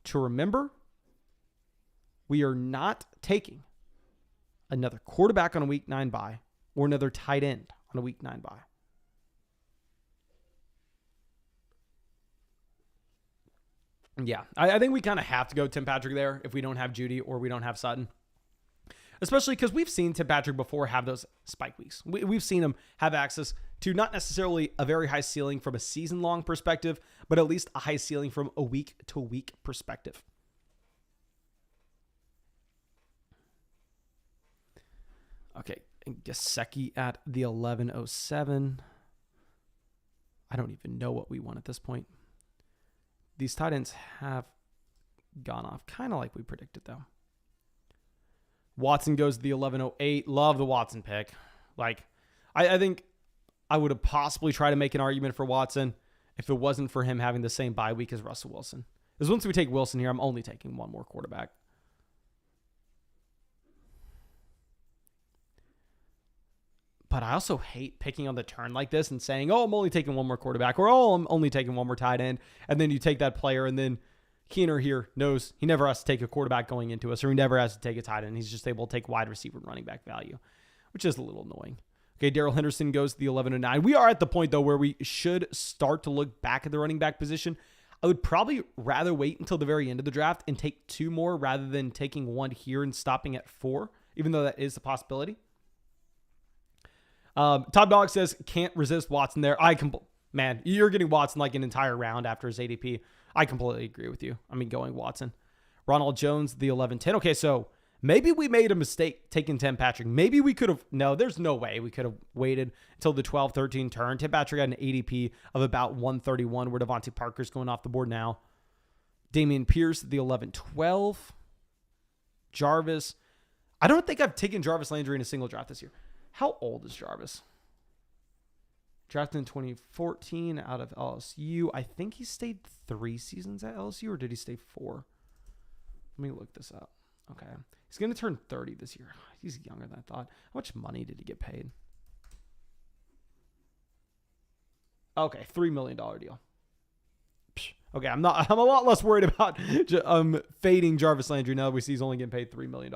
to remember, we are not taking another quarterback on a week 9 bye or another tight end on a week 9 bye. Yeah, I think we kind of have to go Tim Patrick there if we don't have Judy or we don't have Sutton. Especially because we've seen Tim Patrick before have those spike weeks. We've seen him have access to not necessarily a very high ceiling from a season-long perspective, but at least a high ceiling from a week-to-week perspective. Okay, and Gesicki at the 11:07. I don't even know what we want at this point. These tight ends have gone off, kind of like we predicted, though. Watson goes to the 11:08. Love the Watson pick. Like, I think I would have possibly tried to make an argument for Watson if it wasn't for him having the same bye week as Russell Wilson. Because once we take Wilson here, I'm only taking one more quarterback. But I also hate picking on the turn like this and saying, oh, I'm only taking one more quarterback, or oh, I'm only taking one more tight end. And then you take that player, and then Keener here knows he never has to take a quarterback going into us, or he never has to take a tight end. He's just able to take wide receiver and running back value, which is a little annoying. Okay, Darrell Henderson goes to the 11:09. We are at the point, though, where we should start to look back at the running back position. I would probably rather wait until the very end of the draft and take 2 more rather than taking 1 here and stopping at 4, even though that is a possibility. Top Dog says, can't resist Watson there. Man, you're getting Watson like an entire round after his ADP. I completely agree with you. I mean, going Watson. Ronald Jones, the 11:10. Okay, so maybe we made a mistake taking Tim Patrick. Maybe we could have, no, there's no way we could have waited until the 12-13 turn. Tim Patrick had an ADP of about 131, where Devontae Parker's going off the board now. Dameon Pierce, the 11-12. Jarvis. I don't think I've taken Jarvis Landry in a single draft this year. How old is Jarvis? Drafted in 2014 out of LSU. I think he stayed 3 seasons at LSU, or did he stay 4? Let me look this up. Okay. He's going to turn 30 this year. He's younger than I thought. How much money did he get paid? Okay, $3 million deal. Okay, I'm a lot less worried about fading Jarvis Landry now that we see he's only getting paid $3 million,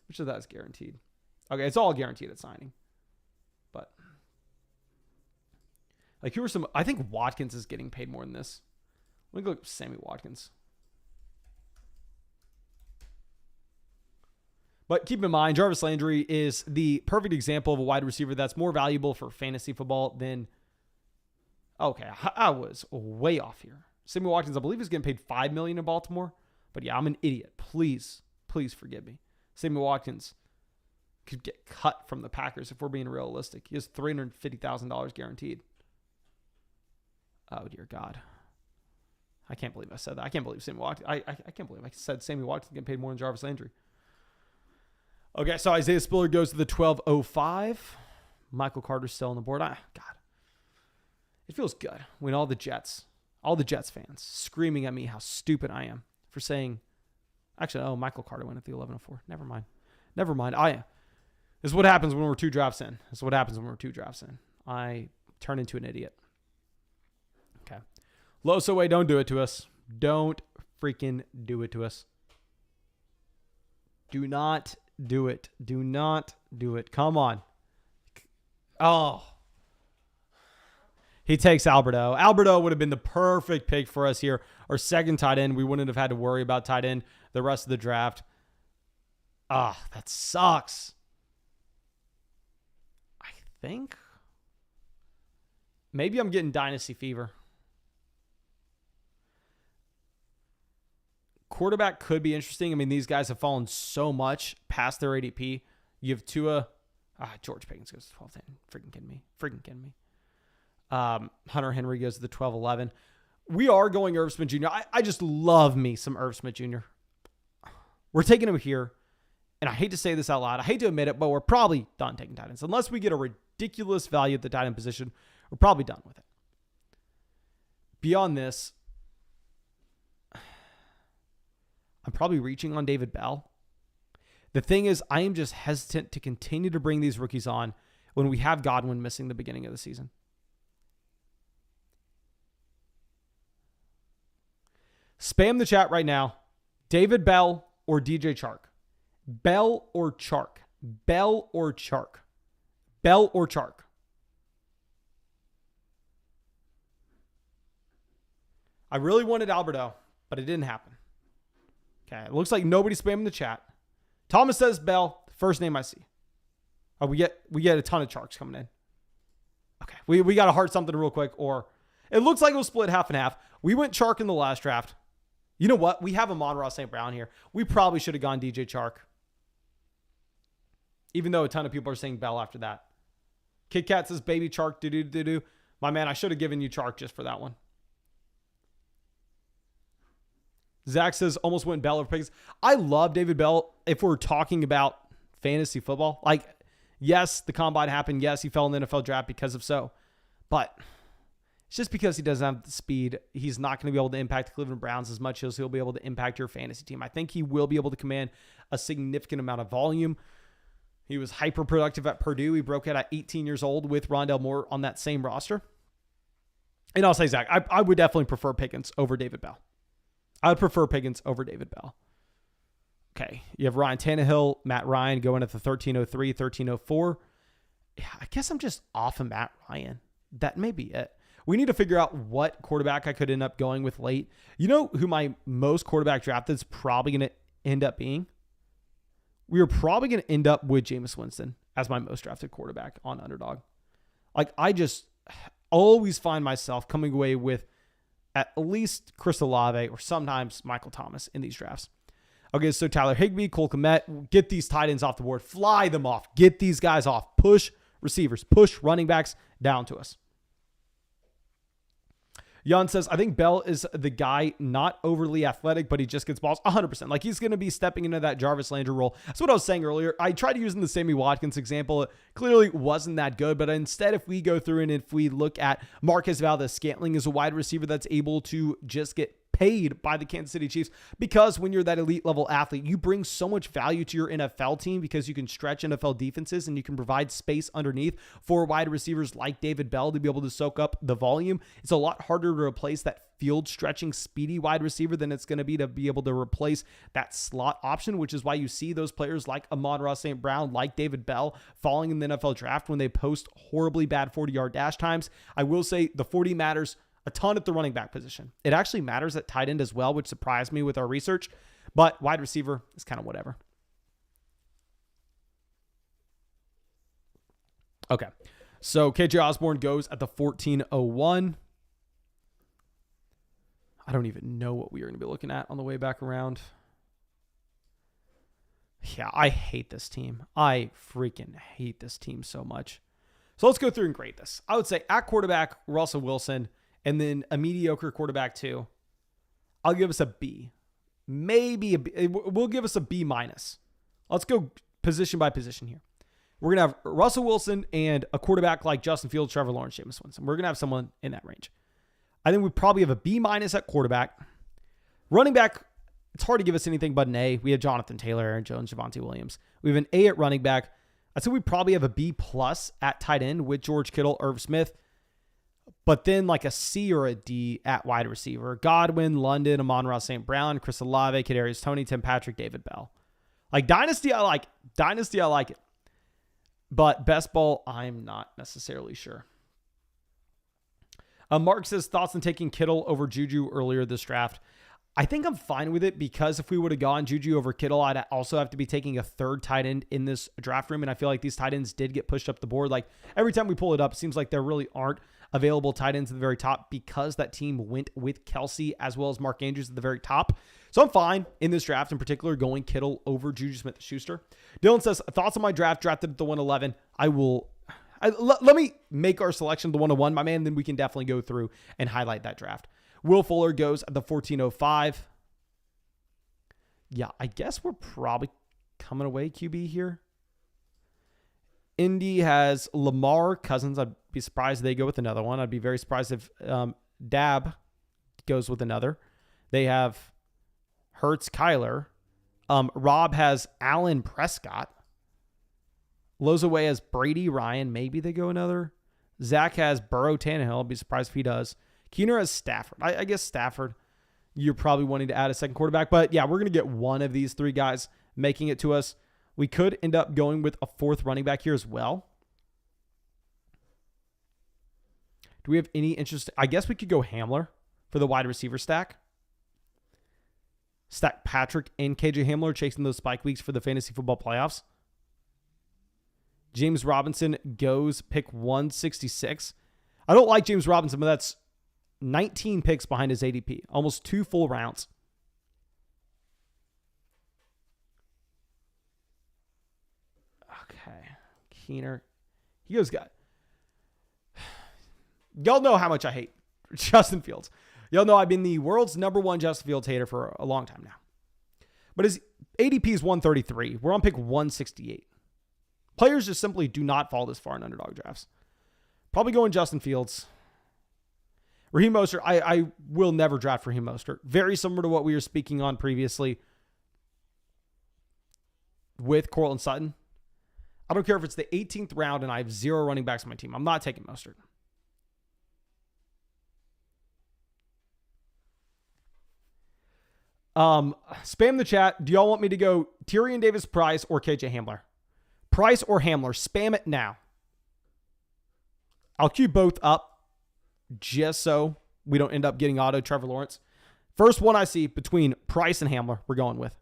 which of that is guaranteed. Okay, it's all guaranteed at signing. But like, who are some? I think Watkins is getting paid more than this. Let me go look at Sammy Watkins. But keep in mind, Jarvis Landry is the perfect example of a wide receiver that's more valuable for fantasy football than... Okay, I was way off here. Sammy Watkins, I believe, is getting paid $5 million in Baltimore. But yeah, I'm an idiot. Please forgive me. Sammy Watkins could get cut from the Packers if we're being realistic. He has $350,000 guaranteed. Oh, dear God. I can't believe I said that. I can't believe Sammy Watkins. I can't believe I said Sammy Watkins getting paid more than Jarvis Landry. Okay, so Isaiah Spiller goes to the 12.05. Michael Carter's still on the board. God. It feels good when all the Jets fans screaming at me how stupid I am for saying, actually, Michael Carter went at the 11.04. Never mind. This is what happens when we're 2 drafts in. I turn into an idiot. Okay. Loso way, don't do it to us. Don't freaking do it to us. Do not do it. Do not do it. Come on. Oh. He takes Alberto. Alberto would have been the perfect pick for us here. Our second tight end. We wouldn't have had to worry about tight end the rest of the draft. That sucks. I think maybe I'm getting dynasty fever. Quarterback could be interesting. I mean, these guys have fallen so much past their ADP. You have Tua. George Pickens goes to 12-10. Freaking kidding me. Hunter Henry goes to the 12-11. We are going Irv Smith Jr. I just love me some Irv Smith Jr. We're taking him here. And I hate to say this out loud. I hate to admit it, but we're probably done taking tight ends. Unless we get a ridiculous value at the tight end position, we're probably done with it. Beyond this, I'm probably reaching on David Bell. The thing is, I am just hesitant to continue to bring these rookies on when we have Godwin missing the beginning of the season. Spam the chat right now. David Bell or DJ Chark. Bell or Chark. Bell or Chark. Bell or Chark. I really wanted Alberto, but it didn't happen. Okay, it looks like nobody's spamming the chat. Thomas says Bell, first name I see. We get a ton of Charks coming in. Okay, we got to heart something real quick, or it looks like it was split half and half. We went Chark in the last draft. You know what? We have Amon-Ra St. Brown here. We probably should have gone DJ Chark. Even though a ton of people are saying Bell after that. Kit Kat says baby Chark, do. My man, I should have given you Chark just for that one. Zach says almost went Bell over Pickens. I love David Bell if we're talking about fantasy football. Like, yes, the combine happened. Yes, he fell in the NFL draft because of so. But it's just because he doesn't have the speed. He's not going to be able to impact the Cleveland Browns as much as he'll be able to impact your fantasy team. I think he will be able to command a significant amount of volume. He was hyper productive at Purdue. He broke out at 18 years old with Rondale Moore on that same roster. And I'll say, Zach, I would definitely prefer Pickens over David Bell. I would prefer Pickens over David Bell. Okay. You have Ryan Tannehill, Matt Ryan going at the 1303, 1304. Yeah, I guess I'm just off of Matt Ryan. That may be it. We need to figure out what quarterback I could end up going with late. You know who my most quarterback drafted is probably going to end up being? We are probably going to end up with Jameis Winston as my most drafted quarterback on Underdog. Like, I just always find myself coming away with at least Chris Olave or sometimes Michael Thomas in these drafts. Okay, so Tyler Higbee, Cole Kmet, get these tight ends off the board. Fly them off. Get these guys off. Push receivers. Push running backs down to us. Jan says, I think Bell is the guy, not overly athletic, but he just gets balls 100%. Like, he's going to be stepping into that Jarvis Landry role. That's what I was saying earlier. I tried using the Sammy Watkins example. It clearly wasn't that good, but instead, if we go through and if we look at Marquez Valdez-Scantling as a wide receiver that's able to just get paid by the Kansas City Chiefs, because when you're that elite level athlete, you bring so much value to your NFL team because you can stretch NFL defenses and you can provide space underneath for wide receivers like David Bell to be able to soak up the volume. It's a lot harder to replace that field stretching speedy wide receiver than it's going to be able to replace that slot option, which is why you see those players like Amon-Ra St. Brown, like David Bell falling in the NFL draft when they post horribly bad 40-yard dash times. I will say the 40 matters a ton at the running back position. It actually matters at tight end as well, which surprised me with our research, but wide receiver is kind of whatever. Okay. So KJ Osborne goes at the 1401. I don't even know what we are going to be looking at on the way back around. Yeah, I hate this team. I freaking hate this team so much. So let's go through and grade this. I would say at quarterback, Russell Wilson, and then a mediocre quarterback too. I'll give us a B. Maybe a B. We'll give us a B minus. Let's go position by position here. We're going to have Russell Wilson and a quarterback like Justin Fields, Trevor Lawrence, Jameis Winston. We're going to have someone in that range. I think we probably have a B minus at quarterback. Running back, it's hard to give us anything but an A. We have Jonathan Taylor, Aaron Jones, Javonte Williams. We have an A at running back. I'd say we probably have a B plus at tight end with George Kittle, Irv Smith. But then like a C or a D at wide receiver. Godwin, London, Amon-Ra St. Brown, Chris Olave, Kadarius Toney, Tim Patrick, David Bell. Like Dynasty, I like. Dynasty, I like it. But best ball, I'm not necessarily sure. Mark says, thoughts on taking Kittle over Juju earlier this draft. I think I'm fine with it because if we would have gone Juju over Kittle, I'd also have to be taking a third tight end in this draft room. And I feel like these tight ends did get pushed up the board. Like every time we pull it up, it seems like there really aren't available tight ends at the very top because that team went with Kelsey as well as Mark Andrews at the very top. So I'm fine in this draft, in particular, going Kittle over Juju Smith-Schuster. Dylan says, thoughts on my draft drafted at the 111. Let me make our selection the 101, my man, then we can definitely go through and highlight that draft. Will Fuller goes at the 1405. Yeah, I guess we're probably coming away QB here. Indy has Lamar Cousins. I'd be surprised if they go with another one. I'd be very surprised if Dab goes with another. They have Hurts, Kyler. Rob has Allen Prescott. Lozaway has Brady, Ryan. Maybe they go another. Zach has Burrow, Tannehill. I'll be surprised if he does. Keener has Stafford. I guess Stafford, you're probably wanting to add a second quarterback. But yeah, we're going to get one of these three guys making it to us. We could end up going with a fourth running back here as well. Do we have any interest? I guess we could go Hamler for the wide receiver stack. Stack Patrick and KJ Hamler chasing those spike weeks for the fantasy football playoffs. James Robinson goes pick 166. I don't like James Robinson, but that's 19 picks behind his ADP. Almost 2 full rounds. Okay. Keener. He goes, God. Y'all know how much I hate Justin Fields. Y'all know I've been the world's #1 Justin Fields hater for a long time now. But his ADP is 133. We're on pick 168. Players just simply do not fall this far in underdog drafts. Probably going Justin Fields. Raheem Mostert, I will never draft Raheem Mostert. Very similar to what we were speaking on previously with Courtland Sutton. I don't care if it's the 18th round and I have 0 running backs on my team. I'm not taking Mostert. Spam the chat. Do y'all want me to go Tyrion Davis Price or KJ Hamler? Price or Hamler? Spam it now. I'll queue both up just so we don't end up getting auto Trevor Lawrence. First one I see between Price and Hamler, we're going with.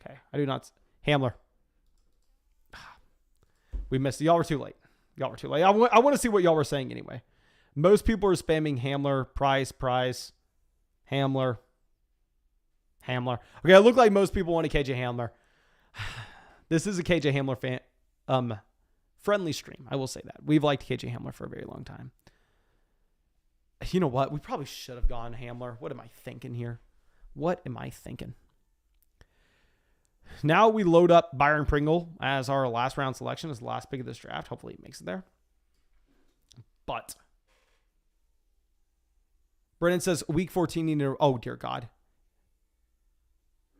Okay, I do not. Hamler. We missed it. Y'all were too late. I want to see what y'all were saying anyway. Most people are spamming Hamler, Price, Hamler. Okay, it looked like most people want a KJ Hamler. This is a KJ Hamler fan friendly stream. I will say that. We've liked KJ Hamler for a very long time. You know what? We probably should have gone Hamler. What am I thinking here? Now we load up Byron Pringle as our last round selection, as the last pick of this draft. Hopefully he makes it there. But Brennan says week 14. Oh, dear God.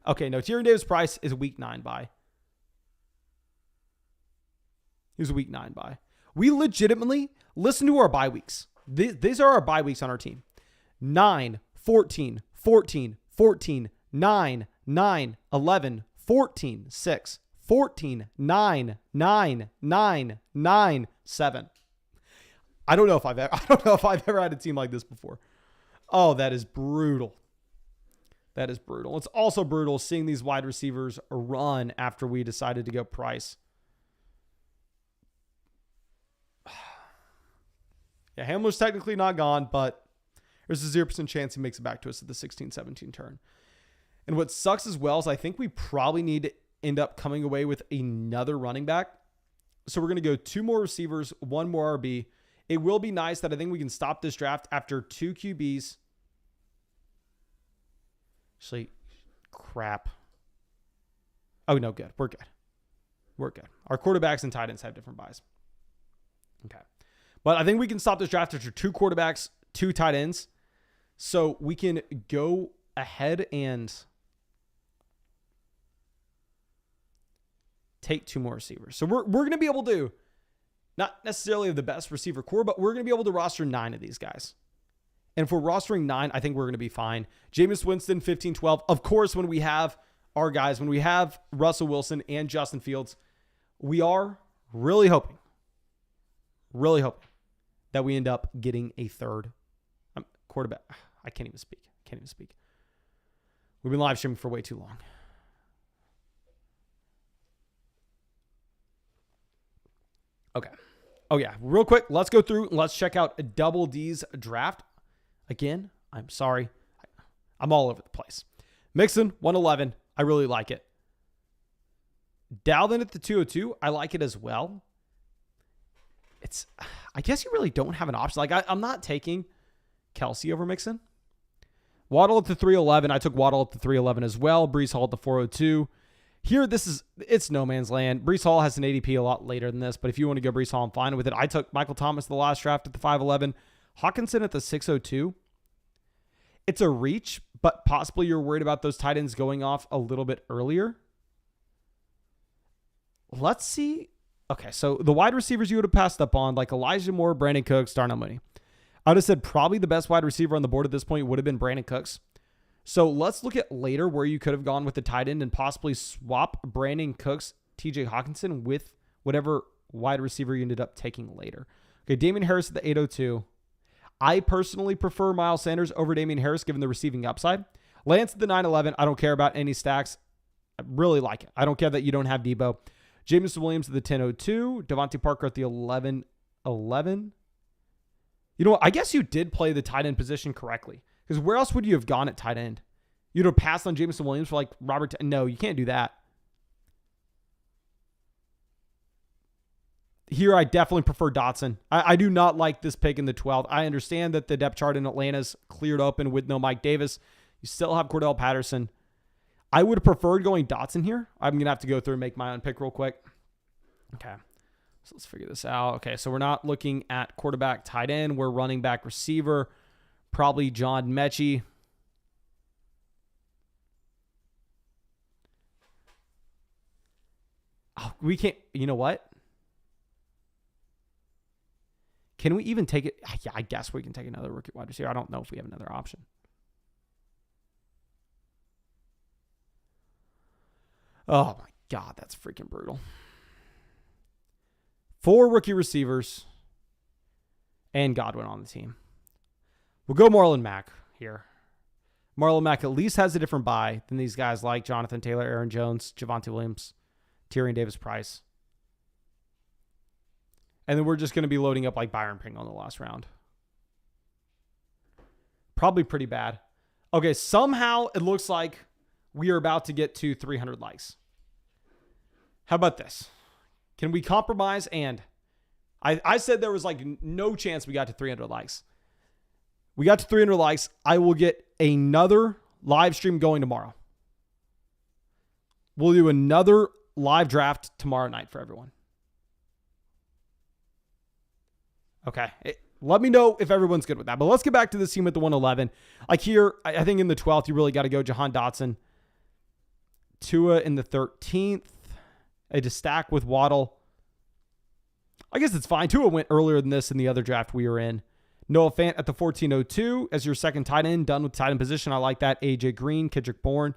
Okay, no. Tyrion Davis Price is a week 9 bye. He's a week 9 bye. We legitimately listen to our bye weeks. These are our bye weeks on our team. 9, 14, 14, 14, 9, 9, 11, 14, 6, 14, 9, 9, 9, 9, 7. I don't know if I've ever had a team like this before. Oh, that is brutal. That is brutal. It's also brutal seeing these wide receivers run after we decided to go price. Yeah, Hamler's technically not gone, but there's a 0% chance he makes it back to us at the 16-17 turn. And what sucks as well is I think we probably need to end up coming away with another running back. So we're going to go 2 more receivers, 1 more RB. It will be nice that I think we can stop this draft after 2 QBs. Actually, crap. Oh, no, good. We're good. We're good. Our quarterbacks and tight ends have different buys. Okay. But I think we can stop this draft after 2 quarterbacks, 2 tight ends. So we can go ahead and take 2 more receivers. So we're going to be able to, not necessarily have the best receiver core, but we're going to be able to roster 9 of these guys. And if we're rostering 9, I think we're going to be fine. Jameis Winston, 15-12. Of course, when we have our guys, when we have Russell Wilson and Justin Fields, we are really hoping that we end up getting a third quarterback. I can't even speak. We've been live streaming for way too long. Okay. Oh, yeah. Real quick, let's go through. Let's check out Double D's draft. Again, I'm sorry. I'm all over the place. Mixon, 111. I really like it. Dalvin at the 202. I like it as well. I guess you really don't have an option. Like, I'm not taking Kelsey over Mixon. Waddle at the 311. I took Waddle at the 311 as well. Breece Hall at the 402. Here, it's no man's land. Breece Hall has an ADP a lot later than this, but if you want to go Breece Hall, I'm fine with it. I took Michael Thomas the last draft at the 511. Hawkinson at the 602. It's a reach, but possibly you're worried about those tight ends going off a little bit earlier. Let's see. Okay, so the wide receivers you would have passed up on, like Elijah Moore, Brandon Cooks, Darnell Mooney. I would have said probably the best wide receiver on the board at this point would have been Brandon Cooks. So let's look at later where you could have gone with the tight end and possibly swap Brandon Cooks, TJ Hawkinson with whatever wide receiver you ended up taking later. Okay, Damian Harris at the 802. I personally prefer Miles Sanders over Damian Harris given the receiving upside. Lance at the 911. I don't care about any stacks. I really like it. I don't care that you don't have Debo. Jameson Williams at the 1002. Devontae Parker at the 1111. You know what? I guess you did play the tight end position correctly. Because where else would you have gone at tight end? You'd have passed on Jameson Williams for like Robert. No, you can't do that. Here, I definitely prefer Dotson. I do not like this pick in the 12th. I understand that the depth chart in Atlanta's cleared open with no Mike Davis. You still have Cordell Patterson. I would have preferred going Dotson here. I'm going to have to go through and make my own pick real quick. Okay. So let's figure this out. Okay, so we're not looking at quarterback, tight end. We're running back, receiver. Probably John Mechie. Oh, we can't. You know what? Can we even take it? Yeah, I guess we can take another rookie wide receiver. I don't know if we have another option. Oh, my God. That's freaking brutal. 4 rookie receivers and Godwin on the team. We'll go Marlon Mack here. Marlon Mack at least has a different buy than these guys like Jonathan Taylor, Aaron Jones, Javonte Williams, Tyrion Davis-Price. And then we're just going to be loading up like Byron Pring on the last round. Probably pretty bad. Okay, somehow it looks like we are about to get to 300 likes. How about this? Can we compromise? And I said there was like no chance we got to 300 likes. We got to 300 likes. I will get another live stream going tomorrow. We'll do another live draft tomorrow night for everyone. Okay. Let me know if everyone's good with that. But let's get back to this team at the 111. Like here, I think in the 12th, you really got to go Jahan Dotson. Tua in the 13th. To stack with Waddle. I guess it's fine. Tua went earlier than this in the other draft we were in. Noah Fant at the 1402 as your second tight end. Done with tight end position. I like that. AJ Green, Kendrick Bourne.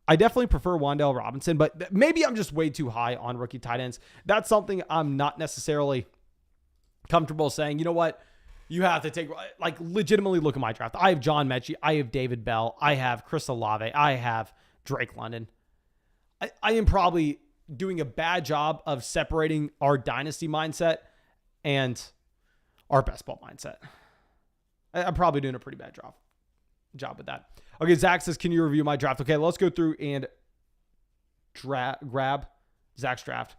I definitely prefer Wan'Dale Robinson, but maybe I'm just way too high on rookie tight ends. That's something I'm not necessarily comfortable saying. You know what? You have to take, like, legitimately look at my draft. I have John Mechie. I have David Bell. I have Chris Olave. I have Drake London. I am probably doing a bad job of separating our dynasty mindset and our best ball mindset. I'm probably doing a pretty bad job with that. Okay, Zach says, can you review my draft? Okay, let's go through and grab Zach's draft.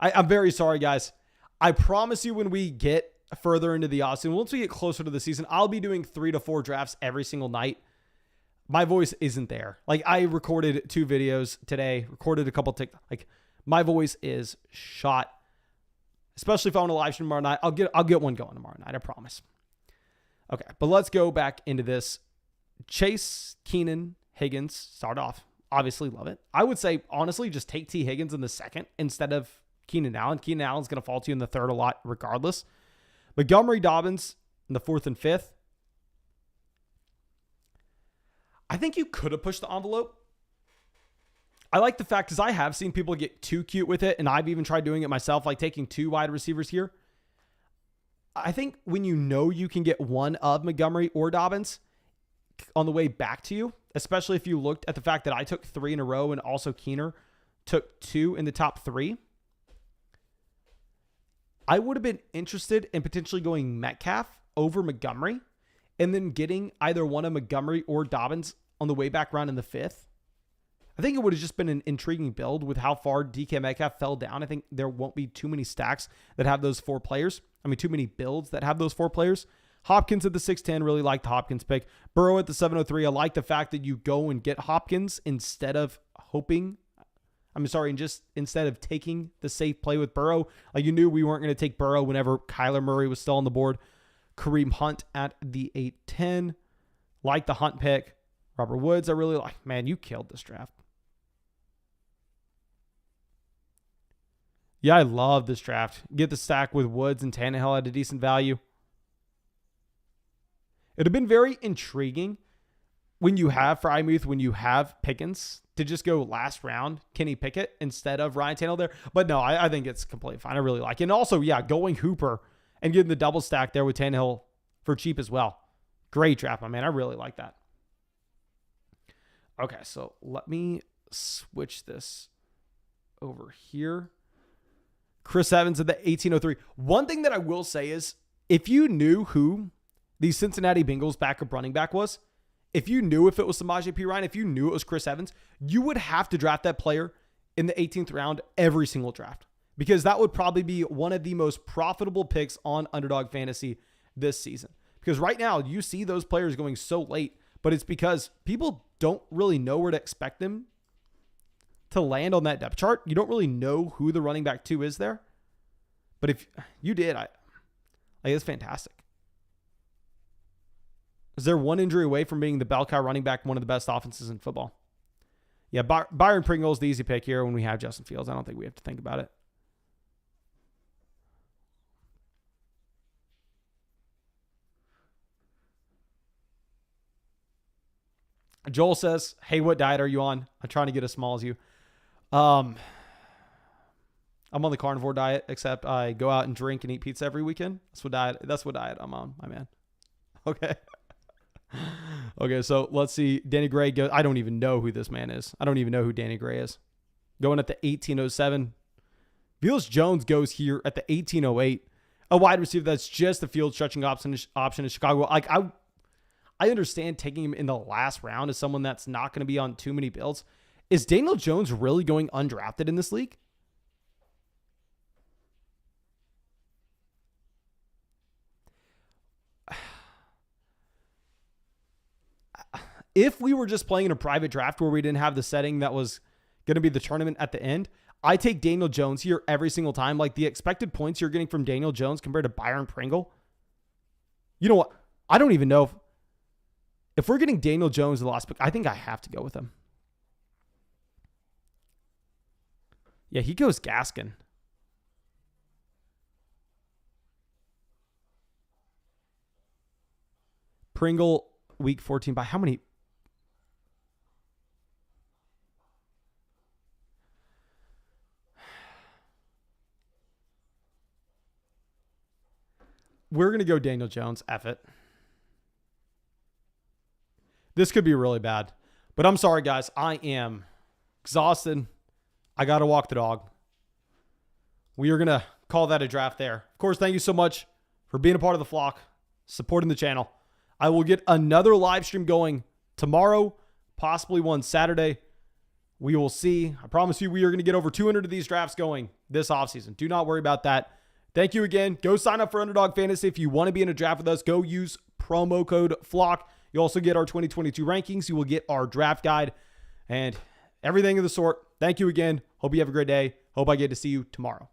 I'm very sorry, guys. I promise you when we get further into the offseason, once we get closer to the season, I'll be doing 3 to 4 drafts every single night. My voice isn't there. Like, I recorded 2 videos today, recorded a couple like, my voice is shot. Especially if I want to live stream tomorrow night. I'll get one going tomorrow night, I promise. Okay, but let's go back into this. Chase, Keenan, Higgins, start off. Obviously love it. I would say, honestly, just take T. Higgins in the second instead of Keenan Allen. Keenan Allen's going to fall to you in the third a lot regardless. Montgomery, Dobbins in the 4th and 5th. I think you could have pushed the envelope. I like the fact, because I have seen people get too cute with it, and I've even tried doing it myself, like taking 2 wide receivers here. I think when you know you can get one of Montgomery or Dobbins on the way back to you, especially if you looked at the fact that I took 3 in a row and also Keener took 2 in the top 3, I would have been interested in potentially going Metcalf over Montgomery and then getting either one of Montgomery or Dobbins on the way back round in the 5th. I think it would have just been an intriguing build with how far DK Metcalf fell down. I think there won't be too many stacks that have those 4 players. I mean, too many builds that have those 4 players. Hopkins at the 610, really like the Hopkins pick. Burrow at the 703. I like the fact that you go and get Hopkins instead of instead of taking the safe play with Burrow. Like, you knew we weren't going to take Burrow whenever Kyler Murray was still on the board. Kareem Hunt at the 810. Like the Hunt pick. Robert Woods, I really like. Man, you killed this draft. Yeah, I love this draft. Get the stack with Woods and Tannehill at a decent value. It would have been very intriguing when you have Pickens to just go last round, Kenny Pickett instead of Ryan Tannehill there. But no, I think it's completely fine. I really like it. And also, yeah, going Hooper and getting the double stack there with Tannehill for cheap as well. Great draft, my man. I really like that. Okay, so let me switch this over here. Chris Evans at the 1803. One thing that I will say is, if you knew who the Cincinnati Bengals backup running back was, if you knew if it was Samaje Perine, if you knew it was Chris Evans, you would have to draft that player in the 18th round every single draft, because that would probably be one of the most profitable picks on Underdog Fantasy this season. Because right now you see those players going so late, but it's because people don't really know where to expect them to land on that depth chart. You don't really know who the running back 2 is there. But if you did, it's fantastic. Is there one injury away from being the bell cow running back, one of the best offenses in football? Yeah, Byron Pringle is the easy pick here when we have Justin Fields. I don't think we have to think about it. Joel says, hey, what diet are you on? I'm trying to get as small as you. I'm on the carnivore diet, except I go out and drink and eat pizza every weekend. That's what diet I'm on, my man. Okay. Okay, so let's see. Danny Gray goes. I don't even know who this man is. I don't even know who Danny Gray is. Going at the 1807. Velus Jones goes here at the 1808. A wide receiver that's just a field stretching option in Chicago. Like, I understand taking him in the last round as someone that's not going to be on too many builds. Is Daniel Jones really going undrafted in this league? If we were just playing in a private draft where we didn't have the setting that was going to be the tournament at the end, I take Daniel Jones here every single time. Like, the expected points you're getting from Daniel Jones compared to Byron Pringle. You know what? I don't even know if we're getting Daniel Jones the last pick. I think I have to go with him. Yeah, he goes Gaskin. Pringle, week 14 by how many? We're going to go Daniel Jones. F it. This could be really bad. But I'm sorry, guys. I am exhausted. I got to walk the dog. We are going to call that a draft there. Of course, thank you so much for being a part of the flock, supporting the channel. I will get another live stream going tomorrow, possibly one Saturday. We will see. I promise you we are going to get over 200 of these drafts going this offseason. Do not worry about that. Thank you again. Go sign up for Underdog Fantasy. If you want to be in a draft with us, go use promo code FLOCK. You also get our 2022 rankings. You will get our draft guide and everything of the sort. Thank you again. Hope you have a great day. Hope I get to see you tomorrow.